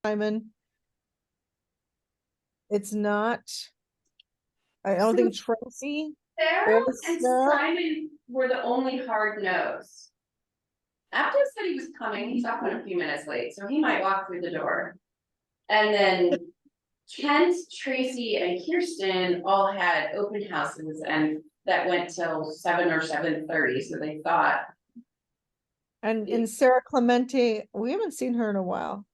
Simon. It's not. I don't think Tracy Sarah or and Sarah. Simon were the only hard no's. Abdul said he was coming, he's often a few minutes late, so he might walk through the door. And then Kent, Tracy, and Kirsten all had open houses and that went till 7 or 7:30, so they thought. And Sarah Clemente, we haven't seen her in a while.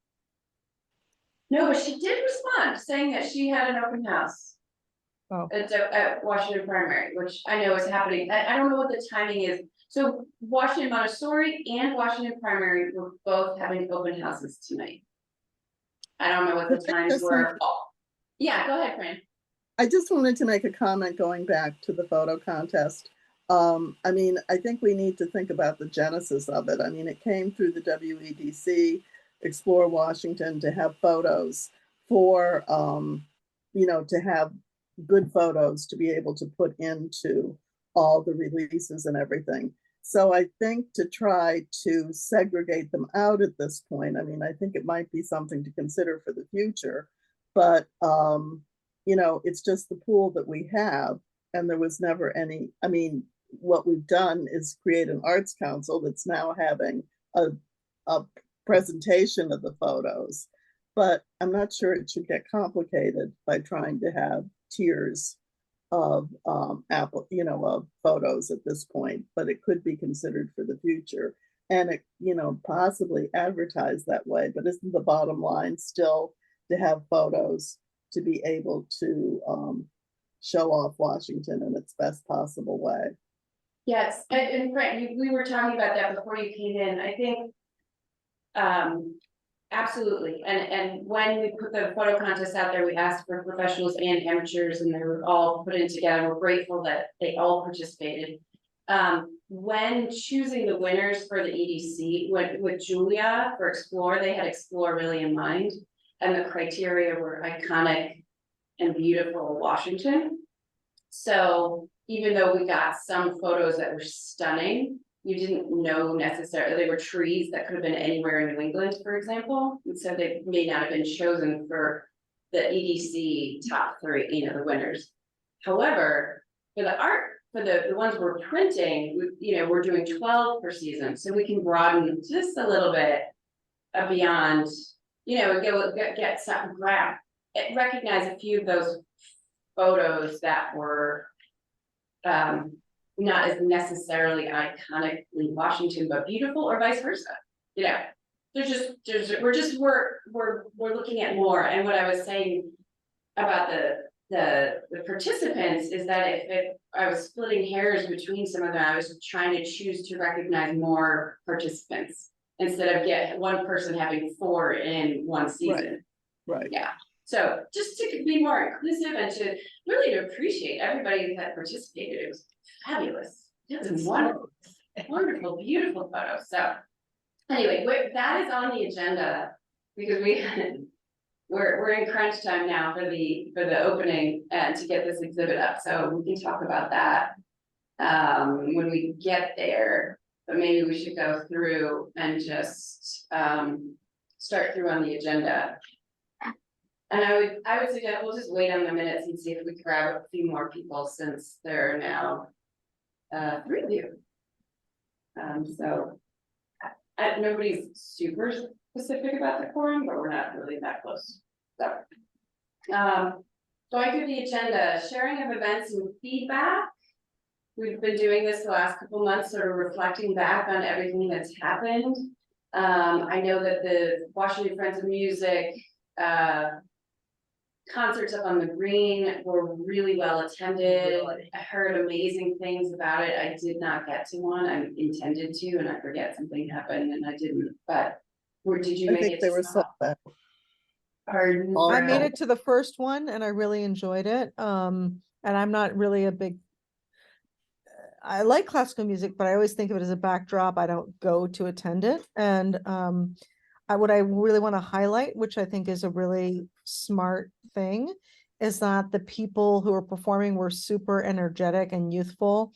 No, but she did respond, saying that she had an open house. Oh. At Washington Primary, which I know is happening. I don't know what the timing is. So Washington Montessori and Washington Primary were both having open houses tonight. I don't know what the times were. Oh, yeah, go ahead, Fran. I just wanted to make a comment going back to the photo contest. I mean, I think we need to think about the genesis of it. I mean, it came through the WEDC, Explore Washington, to have photos for, you know, to have good photos to be able to put into all the releases and everything. So I think to try to segregate them out at this point, I mean, I think it might be something to consider for the future, but, you know, it's just the pool that we have, and there was never any, I mean, what we've done is create an arts council that's now having a presentation of the photos, but I'm not sure it should get complicated by trying to have tiers of Apple, you know, of photos at this point, but it could be considered for the future, and it, you know, possibly advertised that way. But isn't the bottom line still to have photos to be able to show off Washington in its best possible way? Yes, and Fran, we were talking about that before you came in. I think absolutely. And when we put the photo contest out there, we asked for professionals and amateurs, and they were all put in together. We're grateful that they all participated. When choosing the winners for the EDC, with Julia for Explore, they had Explore really in mind, and the criteria were iconic and beautiful Washington. So even though we got some photos that were stunning, you didn't know necessarily they were trees that could have been anywhere in New England, for example, and so they may not have been chosen for the EDC top 3, you know, the winners. However, for the art, for the ones we're printing, you know, we're doing 12 per season, so we can broaden just a little bit beyond, you know, get some recognize a few of those photos that were not as necessarily iconically Washington, but beautiful, or vice versa. You know, we're looking at more. And what I was saying about the participants is that if I was splitting hairs between some of them, I was trying to choose to recognize more participants instead of get one person having 4 in one season. Right. Yeah. So just to be more inclusive and to really appreciate everybody that participated. It was fabulous. It was wonderful, wonderful, beautiful photos. So anyway, that is on the agenda because we're in crunch time now for the opening and to get this exhibit up. So we can talk about that when we get there. But maybe we should go through and just start through on the agenda. And I would suggest we'll just wait on the minutes and see if we can grab a few more people, since there are now 3 of you. So nobody's super specific about the quorum, but we're not really that close. So going through the agenda, sharing of events and feedback. We've been doing this the last couple months, sort of reflecting back on everything that's happened. I know that the Washington Friends of Music concerts up on the green were really well attended. I heard amazing things about it. I did not get to one. I intended to, and I forget something happened and I didn't. But did you make it? I think they were sold out. Pardon? I made it to the first one and I really enjoyed it. And I'm not really a big, I like classical music, but I always think of it as a backdrop. I don't go to attend it. And what I really want to highlight, which I think is a really smart thing, is that the people who were performing were super energetic and youthful.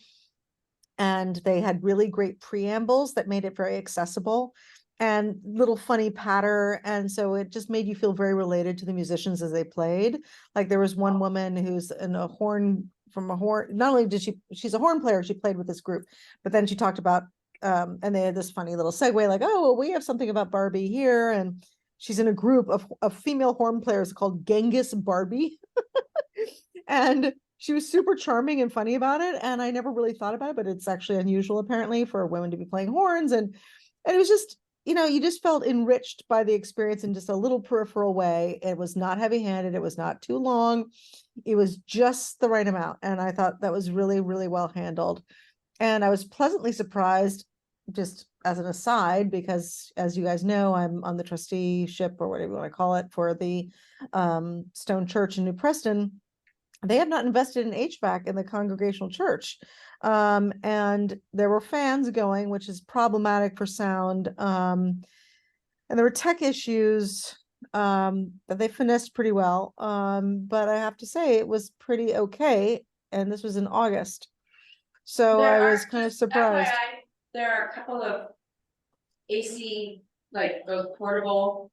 And they had really great preambles that made it very accessible. and little funny patter. And so it just made you feel very related to the musicians as they played. Like there was one woman who's in a horn from a horn. Not only did she's a horn player, she played with this group, but then she talked about, and they had this funny little segue, like, oh, well, we have something about Barbie here. And she's in a group of female horn players called Genghis Barbie. And she was super charming and funny about it. And I never really thought about it, but it's actually unusual apparently for women to be playing horns. And it was just, you just felt enriched by the experience in just a little peripheral way. It was not heavy-handed. It was not too long. It was just the right amount. And I thought that was really, really well handled. And I was pleasantly surprised, just as an aside, because as you guys know, I'm on the trusteeship or whatever you want to call it for the Stone Church in New Preston. They have not invested in HVAC in the Congregational Church. And there were fans going, which is problematic for sound. And there were tech issues that they finessed pretty well. But I have to say it was pretty okay. And this was in August. So I was kind of surprised. FYI, there are a couple of AC, like those portable.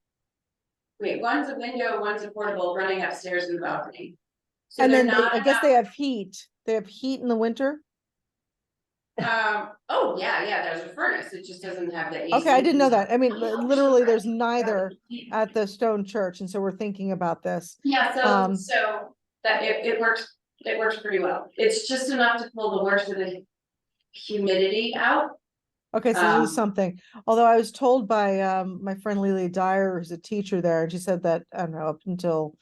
Wait, one's a window, one's a portable running upstairs in the balcony. So And they're then not I guess they have heat. They have heat in the winter. Oh, yeah, there's a furnace, it just doesn't have the AC. Okay, I didn't know that. I mean, Oh, literally, sure. there's neither at the Stone Church, and so we're thinking about this. Yeah, Um, so that it works pretty well. It's just enough to pull the worst of the humidity out. Okay, so this is something. Although I was told by my friend Lily Dyer, who's a teacher there, and she said that, I don't know, up until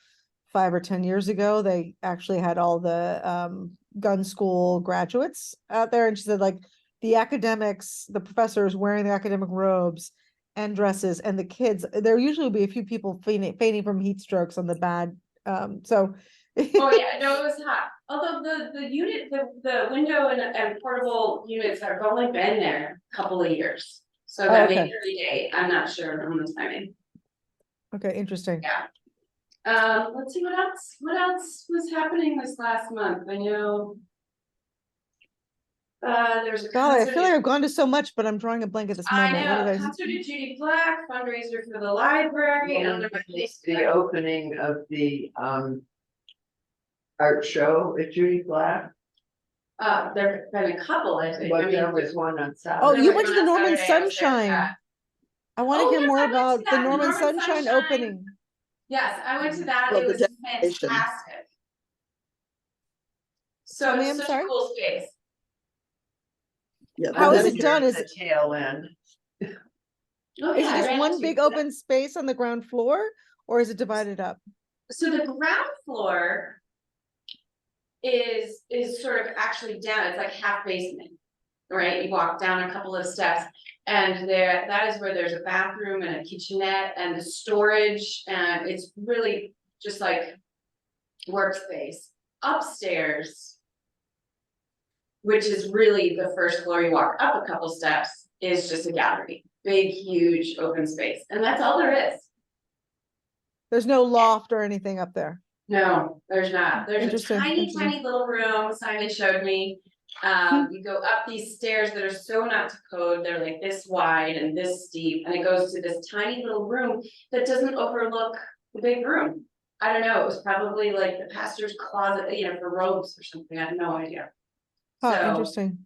5 or 10 years ago, they actually had all the gun school graduates out there, and she said, like, the academics, the professors wearing the academic robes and dresses, and the kids, there usually will be a few people fainting from heat strokes on the bad. So Oh, yeah, no, it was hot. Although the unit, the window and portable units have only been there a couple of years. So that may okay. be early day. I'm not sure on the timing. Okay, interesting. Yeah. Let's see what else was happening this last month. I know. There's a God, I concert. feel like I've gone to so much, but I'm drawing a blank at this I moment. What know, did I? concert at Judy Black, fundraiser for the library, and The opening of the art show at Judy Black. There've been a couple, I think. I But there mean, was one on Saturday. Oh, there you was went to one the on Norman Saturday, I was there for Sunshine. that. I want to Oh, hear yes, more I went to about the that, Norman Sunshine opening. Yes, I went to that, Well, it the was dedication. fantastic. So Tell me, it's I'm such a sorry? cool space. Yeah, How the is it dedication- done? Is The tail end. Oh, Is yeah, it I just ran one into big that. open space on the ground floor, or is it divided up? So the ground floor is sort of actually down, it's like half basement. Right, you walk down a couple of steps and that is where there's a bathroom and a kitchenette and the storage, and it's really just like workspace. Upstairs, which is really the first floor, you walk up a couple steps, is just a gallery, big, huge, open space, and that's all there is. There's no loft or anything up there. No, there's not. There's a Interesting, tiny, interesting. tiny little room Simon showed me. You go up these stairs that are so not to code, they're like this wide and this steep, and it goes to this tiny little room that doesn't overlook the big room. I don't know, it was probably like the pastor's closet, for robes or something, I have no idea. Huh, So, interesting.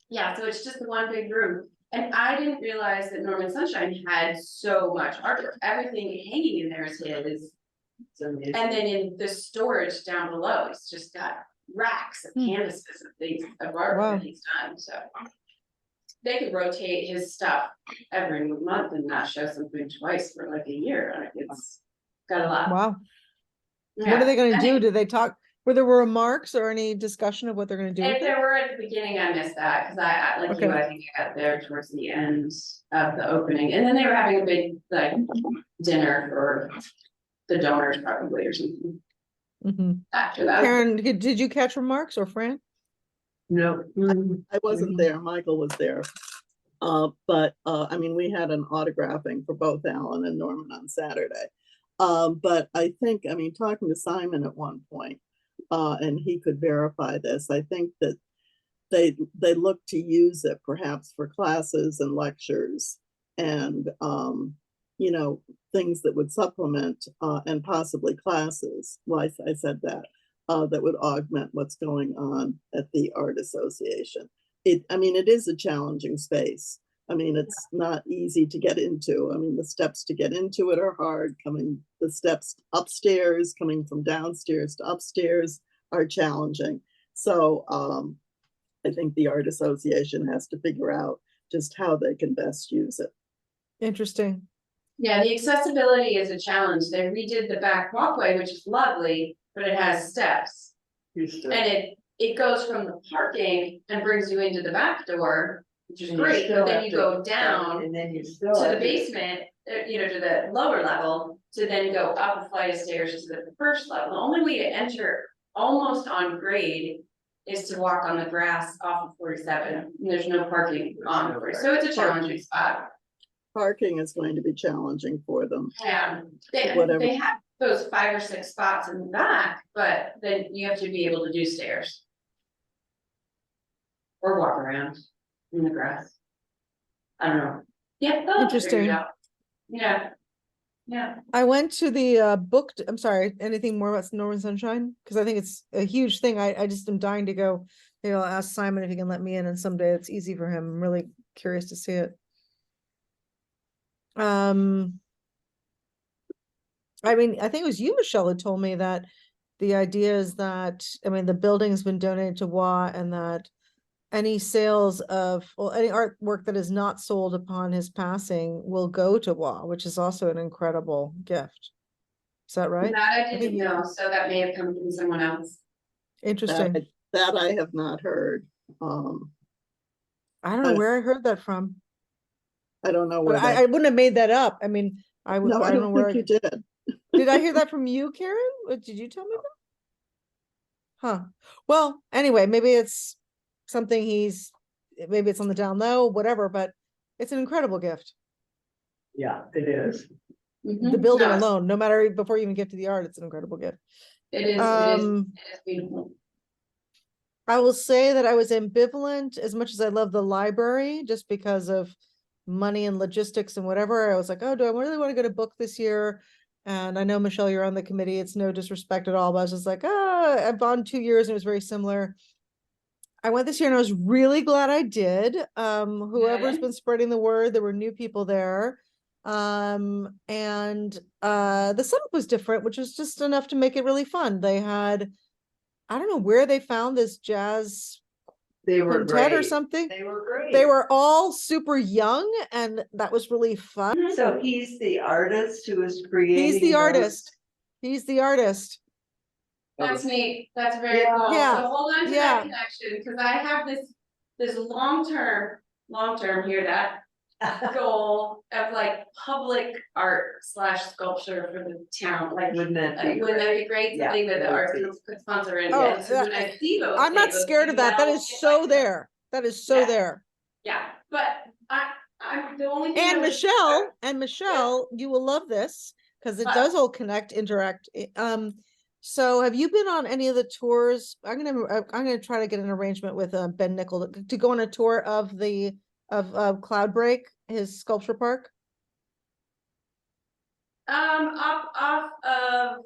yeah, so it's just the one big room. And I didn't realize that Norman Sunshine had so much artwork. Everything hanging in there is his. And then in the storage down below, it's just got racks of canvases and things of art Wow. that he's done, so. They could rotate his stuff every month and not show something twice for like a year, like it's got a lot. Wow. What Yeah. are they going to I do? think Did they talk? Were there remarks or any discussion of what they're going to do with if it? there were at the beginning, I missed that, cause I like you, Okay. I think I got there towards the end of the opening, and then they were having a big like dinner for the donors probably or something Mhm. after that. Karen, did you catch remarks or Fran? No. I wasn't there, Michael was there. But I mean, we had an autographing for both Alan and Norman on Saturday. But I think, I mean, talking to Simon at one point, and he could verify this, I think that they look to use it perhaps for classes and lectures and, you know, things that would supplement, and possibly classes, like I said that would augment what's going on at the Art Association. I mean, it is a challenging space. I mean, it's not easy to get into. I mean, the steps to get into it are hard. The steps upstairs, coming from downstairs to upstairs are challenging. So I think the Art Association has to figure out just how they can best use it. Interesting. Yeah, the accessibility is a challenge. They redid the back walkway, which is lovely, but it has steps. Used to. And it goes from the parking and brings you into the back door, which is And you great, still but then have you to- go down And then you still. to the have to- basement, you know, to the lower level, to then go up a flight of stairs to the first level. The only way to enter almost on grade is to walk on the grass off of 47, and there's no parking on, no 40, so it's a parking. challenging spot. Parking is going to be challenging for them. Yeah, Whatever. they have those 5 or 6 spots in the back, but then you have to be able to do stairs. Or walk around in the grass. I don't know. Yeah. they'll have to figure it Interesting. out. Yeah. Yeah. I went to the I'm sorry, anything more about Northern Sunshine? Because I think it's a huge thing. I just am dying to go. Maybe I'll ask Simon if he can let me in, and someday it's easy for him. I'm really curious to see it. I mean, I think it was you, Michelle, who told me that the idea is that, I mean, the building's been donated to WA, and that any sales of, well, any artwork that is not sold upon his passing will go to WA, which is also an incredible gift. Is that right? That I think didn't you- know, so that may have come from someone else. Interesting. That I have not heard. I don't know I- where I heard that from, I don't know but where I wouldn't have made that up. I mean, I no, I don't know don't where. think you did. Did I hear that from you, Karen? Did you tell me that? Huh. Well, anyway, maybe it's something maybe it's on the down low, whatever, but it's an incredible gift. Yeah, it is. The building No, it's- alone, no matter, before you even get to the art, it's an incredible gift. It is, Um, it is beautiful. I will say that I was ambivalent as much as I love the library, just because of money and logistics and whatever. I was like, oh, do I really want to go to book this year? And I know, Michelle, you're on the committee. It's no disrespect at all, but I was just like, I've gone 2 years and it was very similar. I went this year and I was really glad I did. Whoever's Good. been spreading the word, there were new people there. And the setup was different, which was just enough to make it really fun. They had, I don't know where they found this jazz They were quintet or great. something. They were great. They were all super young, and that was really fun. So he's the artist who is creating. He's the those- artist. He's the artist. That's neat, that's very Yeah. cool, Yeah. so hold on to Yeah. that connection, cause I have this long-term, hear that? Goal of like public art / sculpture for the town, like. Wouldn't that be Wouldn't that great? be great, Yeah, something that the that would arts be. council could sponsor and, Oh, and so when I see those. I'm not tables, scared of that. That now is it's so like- there. That is so Yeah. there. Yeah, but I'm the only thing. I And was- Michelle, you will love this because it What? does all interact. So have you been on any of the tours? I'm gonna try to get an arrangement with Ben Nickel to go on a tour of Cloudbreak, his sculpture park. Off of,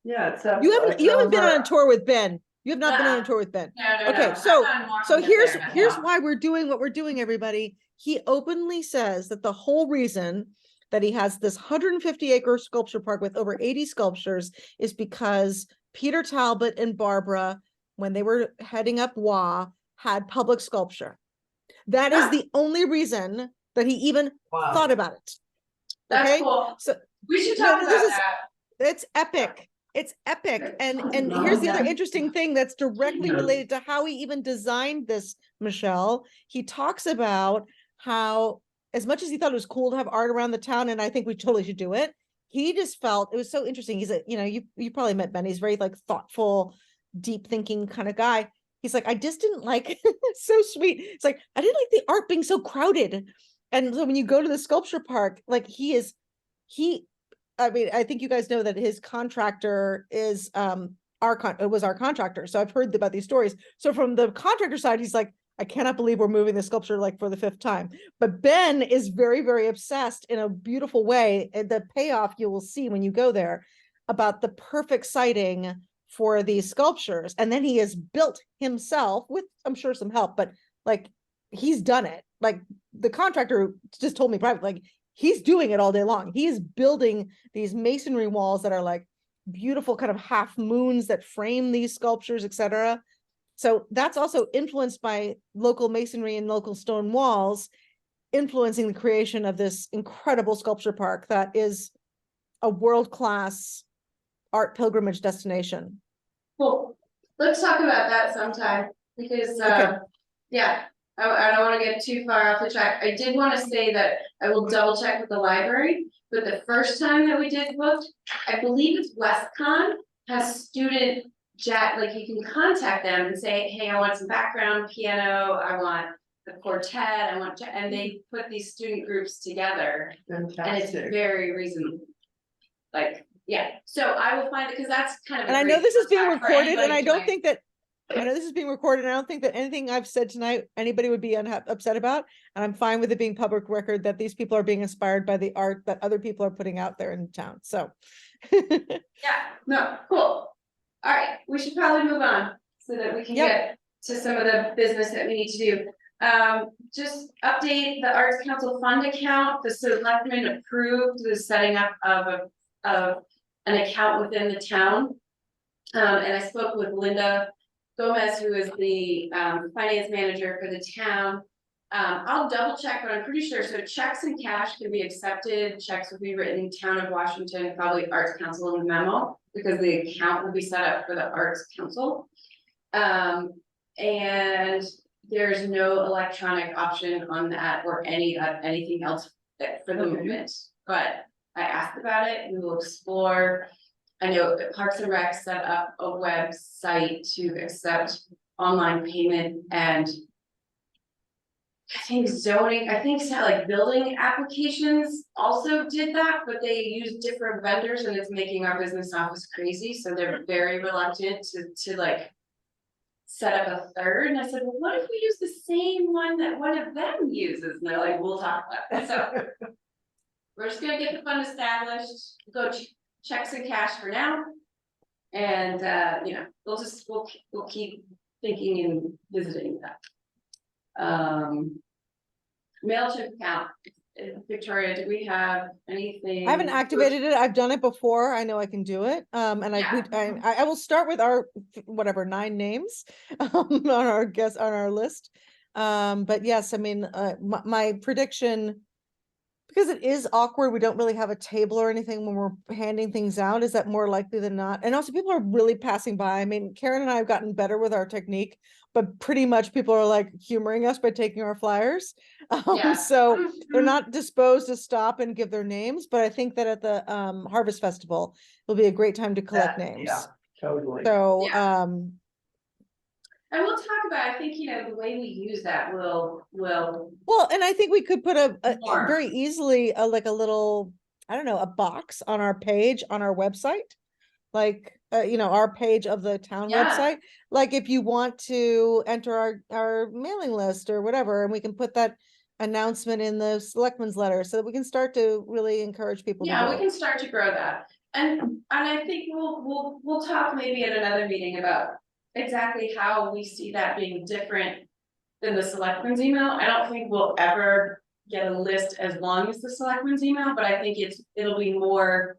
Yeah, it's up. You haven't been on a over- tour with Ben. You have not been on a Uh-uh. tour with Ben. no, Okay, I've so- done more So than here's there, here's yeah. why we're doing what we're doing, everybody. He openly says that the whole reason that he has this 150-acre sculpture park with over 80 sculptures is because Peter Talbot and Barbara, when they were heading up WA, had public sculpture. That is Ah. the only reason that he even Wow. thought about it. That's Okay, cool, so we should No, talk no, about this is- that. it's epic. It's epic. And love here's the other that. interesting thing that's directly Yeah. related to how he even designed this, Michelle. He talks about how, as much as he thought it was cool to have art around the town, and I think we totally should do it, he just felt it was so interesting. He's you probably met Ben. He's very like thoughtful, deep thinking kind of guy. He's like, I just didn't like so sweet. It's like, I didn't like the art being so crowded. And so when you go to the sculpture park, like I mean, I think you guys know that his contractor is was our contractor. So I've heard about these stories. So from the contractor side, he's like, I cannot believe we're moving the sculpture like for the 5th time. But Ben is very, very obsessed in a beautiful way. And the payoff you will see when you go there about the perfect siting for these sculptures. And then he has built himself with, I'm sure, some help, but like he's done it. Like the contractor just told me privately, like he's doing it all day long. He is building these masonry walls that are like beautiful kind of half moons that frame these sculptures, etc. So that's also influenced by local masonry and local stone walls, influencing the creation of this incredible sculpture park that is a world-class art pilgrimage destination. Cool. Let's talk about that sometime, because, Okay. yeah, I don't wanna get too far off the track. I did wanna say that I will double check with the library, but the first time that we did book, I believe it's WestCon, has student chat, like you can contact them and say, hey, I want some background piano, I want the quartet, I want, and they put these student groups together, and it's Fantastic. very reasonable. Like, yeah, so I will find it, because that's kind of. And I know this is being recorded, and I don't think that, I know this is being recorded, and I don't think that anything I've said tonight, anybody would be upset about. And I'm fine with it being public record that these people are being inspired by the art that other people are putting out there in town, so. Yeah, no, cool. All right, we should probably move on so that we can Yep. get to some of the business that we need to do. Just update the Arts Council fund account. The selectmen approved the setting up of an account within the town. And I spoke with Linda Gomez, who is the finance manager for the town. I'll double check, but I'm pretty sure, so checks and cash can be accepted, checks will be written Town of Washington, probably Arts Council in the memo, because the account will be set up for the Arts Council. And there's no electronic option on that or anything else for the Okay. movement, but I asked about it, we will explore. I know that Parks and Rec set up a website to accept online payment, and I think zoning, I think so, like building applications also did that, but they use different vendors and it's making our business office crazy, so they're very reluctant to like set up a third, and I said, well, what if we use the same one that one of them uses? And they're like, we'll talk about it, so we're just gonna get the fund established, go checks and cash for now. And, you know, we'll keep thinking and visiting that. MailChimp account, Victoria, do we have anything? I haven't activated it. I've done it before. I know I can do it. And I will start with our, whatever, 9 names on our list. But yes, I mean, my prediction, because it is awkward, we don't really have a table or anything when we're handing things out, is that more likely than not? And also people are really passing by. I mean, Karen and I have gotten better with our technique, but pretty much people are like humoring us by taking our flyers. Yeah. So they're not disposed to stop and give their names, but I think that at the Harvest Festival, it'll be a great time to collect names. Yeah, totally. So, Yeah. And we'll talk about, I think, you know, the way we use that will. well, and I think we could put a More. very easily like a little, I don't know, a box on our page on our website, like you know, our page of the town Yeah. website. Like if you want to enter our mailing list or whatever, and we can put that announcement in the selectmen's letter so that we can start to really encourage people. Yeah, to we do can it. start to grow that. And I think we'll talk maybe at another meeting about exactly how we see that being different than the selectmen's email. I don't think we'll ever get a list as long as the selectmen's email, but I think it'll be more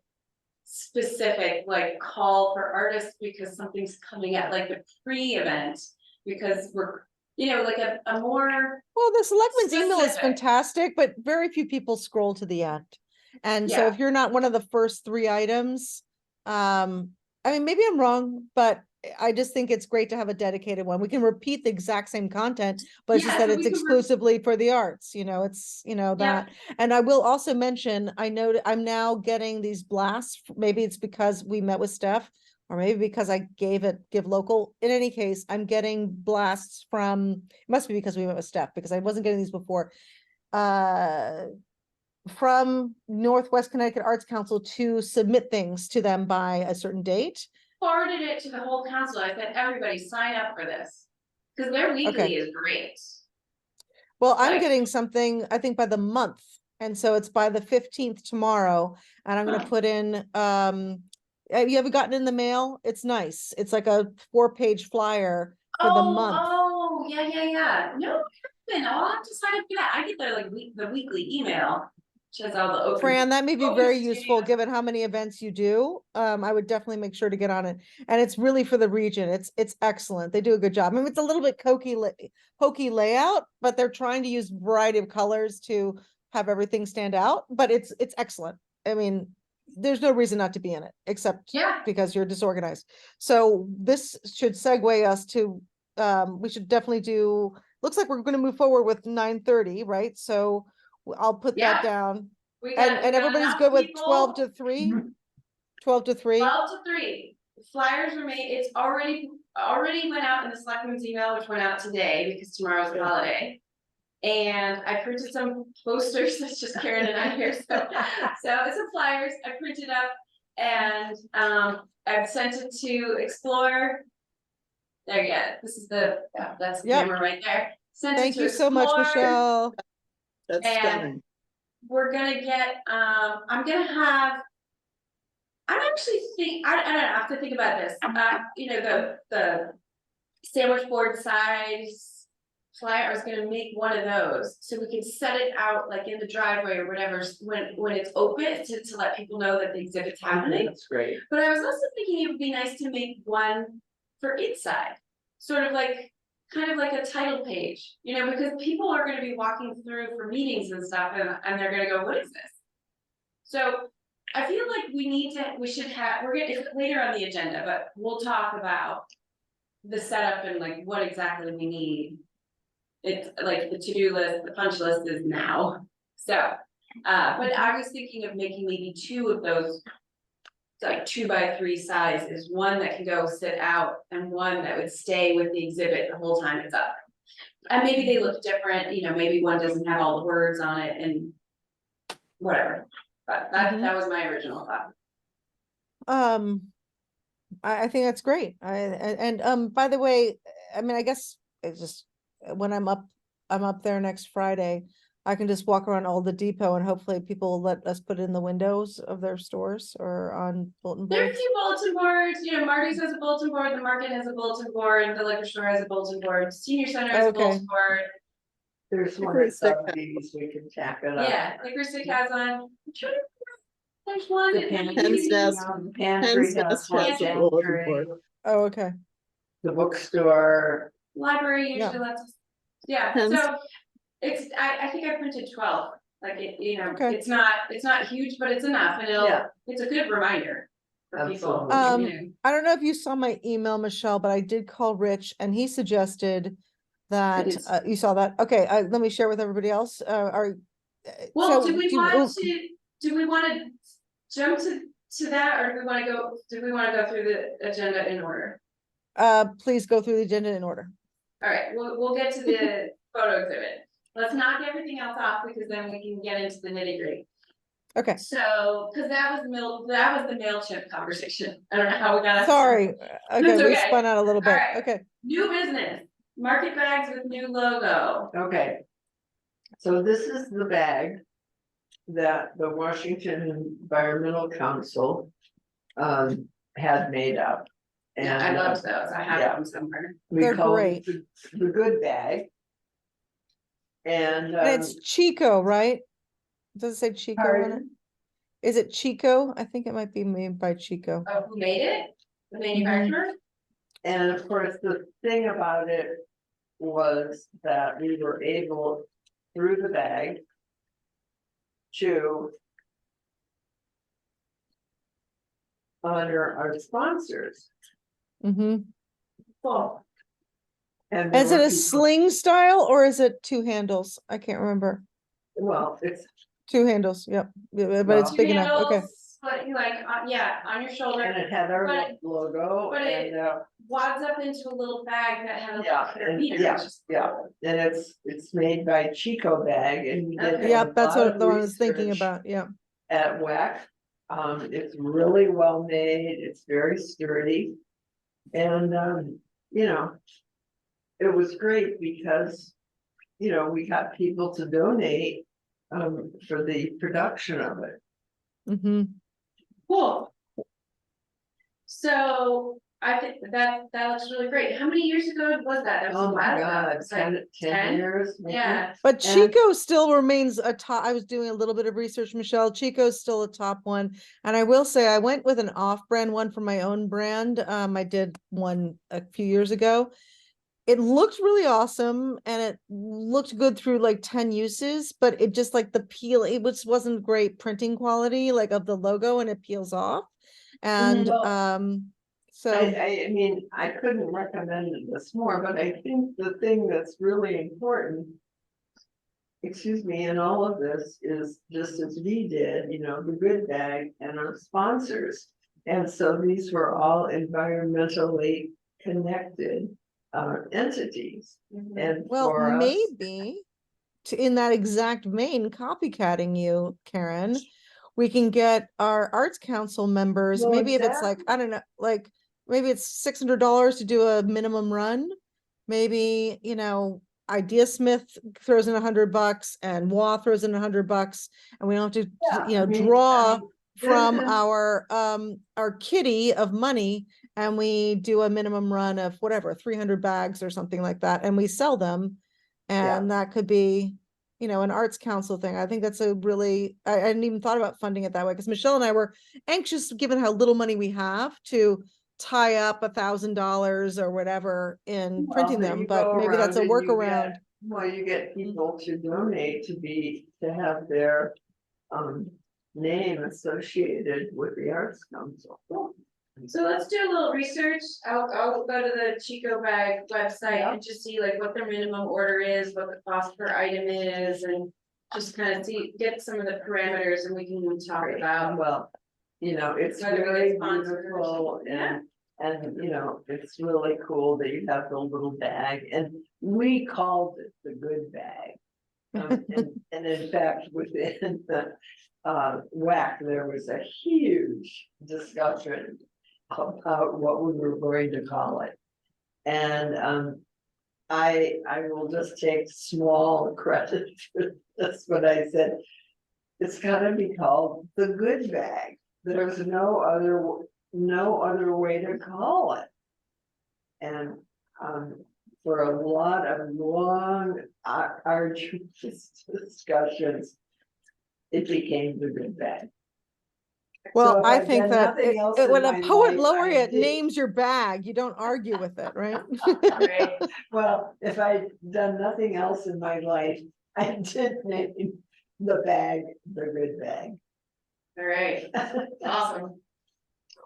specific, like call for artists because something's coming at like the pre-event, because we're, you know, like a more. Well, the selectmen's email is Specific. fantastic, but very few people scroll to the end. And so Yeah. if you're not one of the first 3 items, I mean, maybe I'm wrong, but I just think it's great to have a dedicated one. We can repeat the exact same content, but it's just Yeah, that so it's we could exclusively for the arts, you know, it's, you know, Yeah. that. And I will also mention, I know that I'm now getting these blasts. Maybe it's because we met with Steph, or maybe because I give local. In any case, I'm getting blasts from, it must be because we met with Steph, because I wasn't getting these before. From Northwest Connecticut Arts Council to submit things to them by a certain date. Forwarded it to the whole council. I said, everybody sign up for this. Cause their Okay. weekly is great. Well, I'm Like- getting something, I think by the month, and so it's by the 15th tomorrow, and I'm gonna Huh. put in, have you ever gotten in the mail? It's nice. It's like a 4-page flyer for the month. Oh, yeah. No, I haven't. I'll have to sign up for that. I get the weekly email, which has all the open. Fran, that may be open very studio. useful, given how many events you do. I would definitely make sure to get on it. And it's really for the region. It's excellent. They do a good job. I mean, it's a little bit hokey layout, but they're trying to use variety of colors to have everything stand out, but it's excellent. I mean, there's no reason not to be in it, except Yeah, because you're disorganized. So this should segue us to, we should definitely do, looks like we're gonna move forward with 9:30, right? So I'll put Yeah. that down. we And got everybody's enough good with people. 12 to 3? 12 to 3? 12 to 3. Flyers were made, it's already went out in the selectmen's email, which went out today because tomorrow's a holiday. And I printed some posters, that's just Karen and I here, so it's some flyers I printed up. And I've sent it to Explore. There you go, this is that's the Yep. camera right there. Sent it Thank to you so much, Explore. Michelle. That's And- stunning. We're gonna get, I'm gonna have. I'm actually I don't know, I have to think about this, you know, the sandwich board size flyer, I was gonna make one of those, so we can set it out like in the driveway or whatever, when it's open, to let people know that the exhibit's happening. That's great. But I was also thinking it would be nice to make one for inside, sort of like, kind of like a title page, you know, because people are gonna be walking through for meetings and stuff, and they're gonna go, what is this? So I feel like we should have, it's later on the agenda, but we'll talk about the setup and like what exactly we need. It's like the to-do list, the punch list is now, so, but I was thinking of making maybe 2 of those. Like 2x3 size is one that can go sit out and one that would stay with the exhibit the whole time it's up. And maybe they look different, you know, maybe one doesn't have all the words on it and whatever, but Mhm. that was my original thought. I think that's great. By the way, I mean, I guess it's just, when I'm up there next Friday, I can just walk around Old the Depot and hopefully people will let us put it in the windows of their stores or on bulletin There are a boards. few bulletin boards, you know, Marty's has a bulletin board, the market has a bulletin board, the liquor store has a bulletin board, senior center has a Okay. bulletin board. There's one Hickory at stick. Sotheby's, we can tack it up. Yeah, liquor stick has one. I'm trying to remember. There's one. The at pantry, Penn's Nest. pantry Penn's has Nest one, has a bulletin pantry, board. Oh, okay. the bookstore. Library Yeah. usually lets us, yeah, Pens. so I think I printed 12, like it, you know, Okay. it's not huge, but it's enough and Yeah. it's a good reminder for people. Absolutely. you know. I don't know if you saw my email, Michelle, but I did call Rich and he suggested that, did. you saw that? Okay, let me share with everybody else, Well, so do we do you- want to jump to that, or do we want to go through the agenda in order? please go through the agenda in order. All right, we'll get to the photo exhibit. Let's knock everything else off because then we can get into the nitty gritty. Okay, So, cause that was the MailChimp conversation. I don't know how we got. sorry. Okay, That's we okay. spun out a little bit. Alright. Okay, New business, market bags with new logo. Okay. So this is the bag that the Washington Environmental Council had made up. Yeah, I And loved those. I have yeah. them somewhere. we They're call great. it the good bag. And and it's Chico, right? Does it say Chico on it? pardon? Is it Chico? I think it might be made by Chico. Oh, who made it? The manufacturer? And of course, the thing about it was that we were able, through the bag, to honor our sponsors. Mm-hmm. Well. And there Is it were a people- sling style or is it 2 handles? I can't remember. Well, it's 2 handles, yep, yeah, but it's Well- big enough, okay. But you like, yeah, on your shoulder, and it had our But- logo but it- and wads up into a little bag that had a Yeah, little and- meter. yeah, which is yeah. cool. and it's made by Chico Bag and we did. Okay. a Yep, that's lot what of the one I was thinking research about, yeah. At WEC. It's really well made, it's very sturdy. And you know, it was great because, you know, we got people to donate for the production of it. Mm-hmm. Cool. So I think that looks really great. How many years ago was that? That was a Oh my while ago. God, It's like 10 10? years, maybe? Yeah, But And- Chico still remains a top. I was doing a little bit of research, Michelle. Chico's still a top one. And I will say I went with an off-brand one for my own brand. I did one a few years ago. It looked really awesome and it looked good through like 10 uses, but it just like the peel, it wasn't great printing quality like of the logo and it peels off. And Well, so I mean, I couldn't recommend this more, but I think the thing that's really important, excuse me, in all of this is just as we did, you know, the good bag and our sponsors. And so these were all environmentally connected entities. Mhm. And well, for us, maybe in that exact vein, copycatting you, Karen, we can get our arts council members, Well, maybe if it's like, I don't know, like, maybe it's $600 to do a minimum run. Maybe, you know, Idea Smith throws in $100 and WA throws in $100 and we don't have to, yeah, you know, I mean, draw from this is- our kitty of money and we do a minimum run of whatever, 300 bags or something like that, and we sell them. And that could be, you know, an arts council thing. I think that's a really, I hadn't even thought about funding it that way because Michelle and I were anxious, given how little money we have, to tie up $1,000 or whatever in well, printing that them, you but go maybe that's a around and you workaround. get- Well, you get people to donate to have their name associated with the Arts Council. So let's do a little research. I'll go to the Chico Bag website Yeah. and just see like what their minimum order is, what the cost per item is, and just kind of get some of the parameters and we can talk about. Well, you know, it's Whether we very get sponsored or beautiful something, yeah. and, you know, it's really cool that you have the little bag and we called it the good bag. And in fact, within the WAC, there was a huge discussion about what we were going to call it. And I will just take small credit for this, but I said, it's gotta be called the good bag. There's no other way to call it. And for a lot of long, arduous discussions, it became the good bag. Well, So if I I've think done that nothing else in when my a poet life, laureate I did- names your bag, you don't argue with it, right? Right. Well, if I'd done nothing else in my life, I did name the bag the good bag. All right, awesome.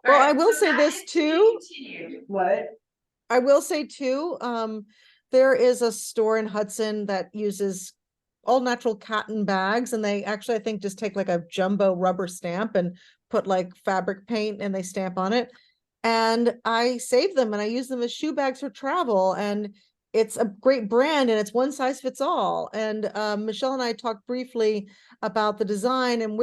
Well, Alright, I will so say that this is to be too. continued. What? I will say too, there is a store in Hudson that uses all natural cotton bags, and they actually, I think, just take like a jumbo rubber stamp and put like fabric paint and they stamp on it. And I save them and I use them as shoe bags for travel, and it's a great brand and it's one size fits all. And Michelle and I talked briefly about the design, and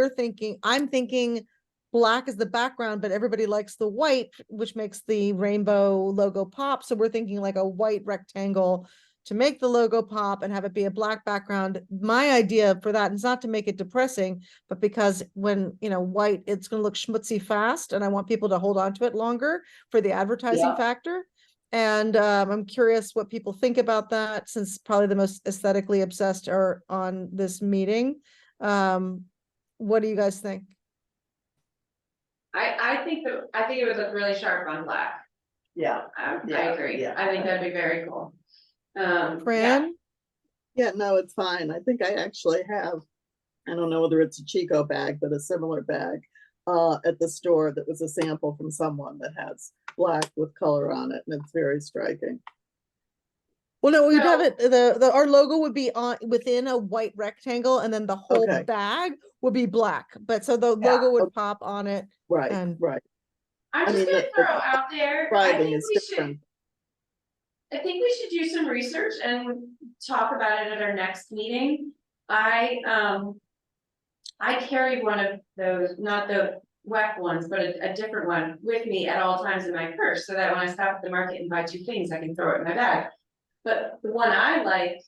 I'm thinking black is the background, but everybody likes the white, which makes the rainbow logo pop. So we're thinking like a white rectangle to make the logo pop and have it be a black background. My idea for that is not to make it depressing, but because when, you know, white, it's going to look schmutzy fast, and I want people to hold on to it longer for the advertising Yeah. factor. And I'm curious what people think about that, since probably the most aesthetically obsessed are on this meeting. What do you guys think? I think it would look really sharp on black. Yeah, I Yeah, agree. yeah. I think that'd be very cool. Yeah. Fran? Yeah, no, it's fine. I think I actually have, I don't know whether it's a Chico bag, but a similar bag at the store that was a sample from someone that has black with color on it, and it's very striking. Well, no, we'd have So- it, our logo would be on within a white rectangle, and then the whole Okay. bag would be black. But so the Yeah, logo would okay. pop on it. Right, And- right. I'm I just mean, gonna the throw out there, I Writing think is we should, different. I think we should do some research and talk about it at our next meeting. I carried one of those, not the WEC ones, but a different one with me at all times in my purse, so that when I stop at the market and buy two things, I can throw it in my bag. But the one I like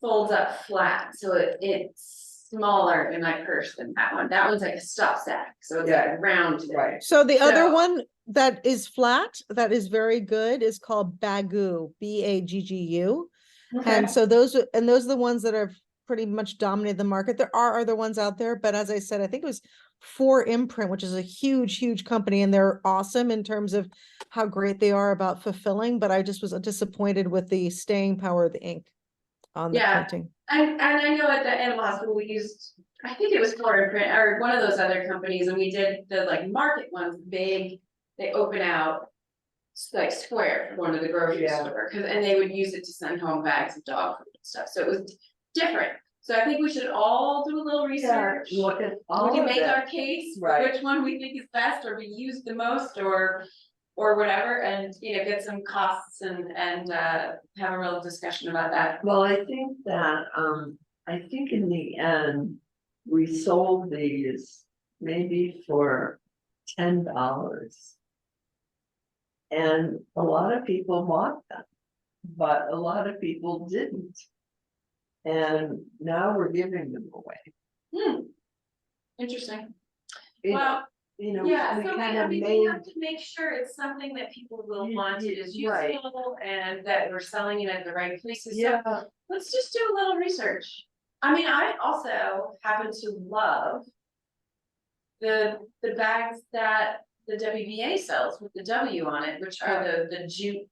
folds up flat, so it's smaller in my purse than that one. That one's like a stuff sack, so it's like a round thing. Right. So the other So- one that is flat, that is very good, is called Baggu, Baggu. Okay. And so those are the ones that are pretty much dominated the market. There are other ones out there, but as I said, I think it was 4imprint, which is a huge company, and they're awesome in terms of how great they are about fulfilling, but I just was disappointed with the staying power of the ink on the Yeah. printing. And I know at the animal hospital, we used, I think it was 4imprint or one of those other companies, and we did the like market ones, big, they open out. Like square for one of the grocery Yeah. store, and they would use it to send home bags of dog food and stuff, so it was different. So I think we should all do a little research. Look at all We can of make our it. case, for Right. which one we think is best or be used the most or whatever, and get some costs and have a real discussion about that. Well, I think that, I think in the end, we sold these maybe for $10. And a lot of people bought them, but a lot of people didn't. And now we're giving them away. Interesting. It- Well, You know, yeah, we so kind I of mean, we made, have to make sure it's something that people will You- want, it you- is right. useful, and that we're selling it at the right places. So yeah, let's just do a little research. I mean, I also happen to love the bags that the WBA sells with the W on it, which are the jute.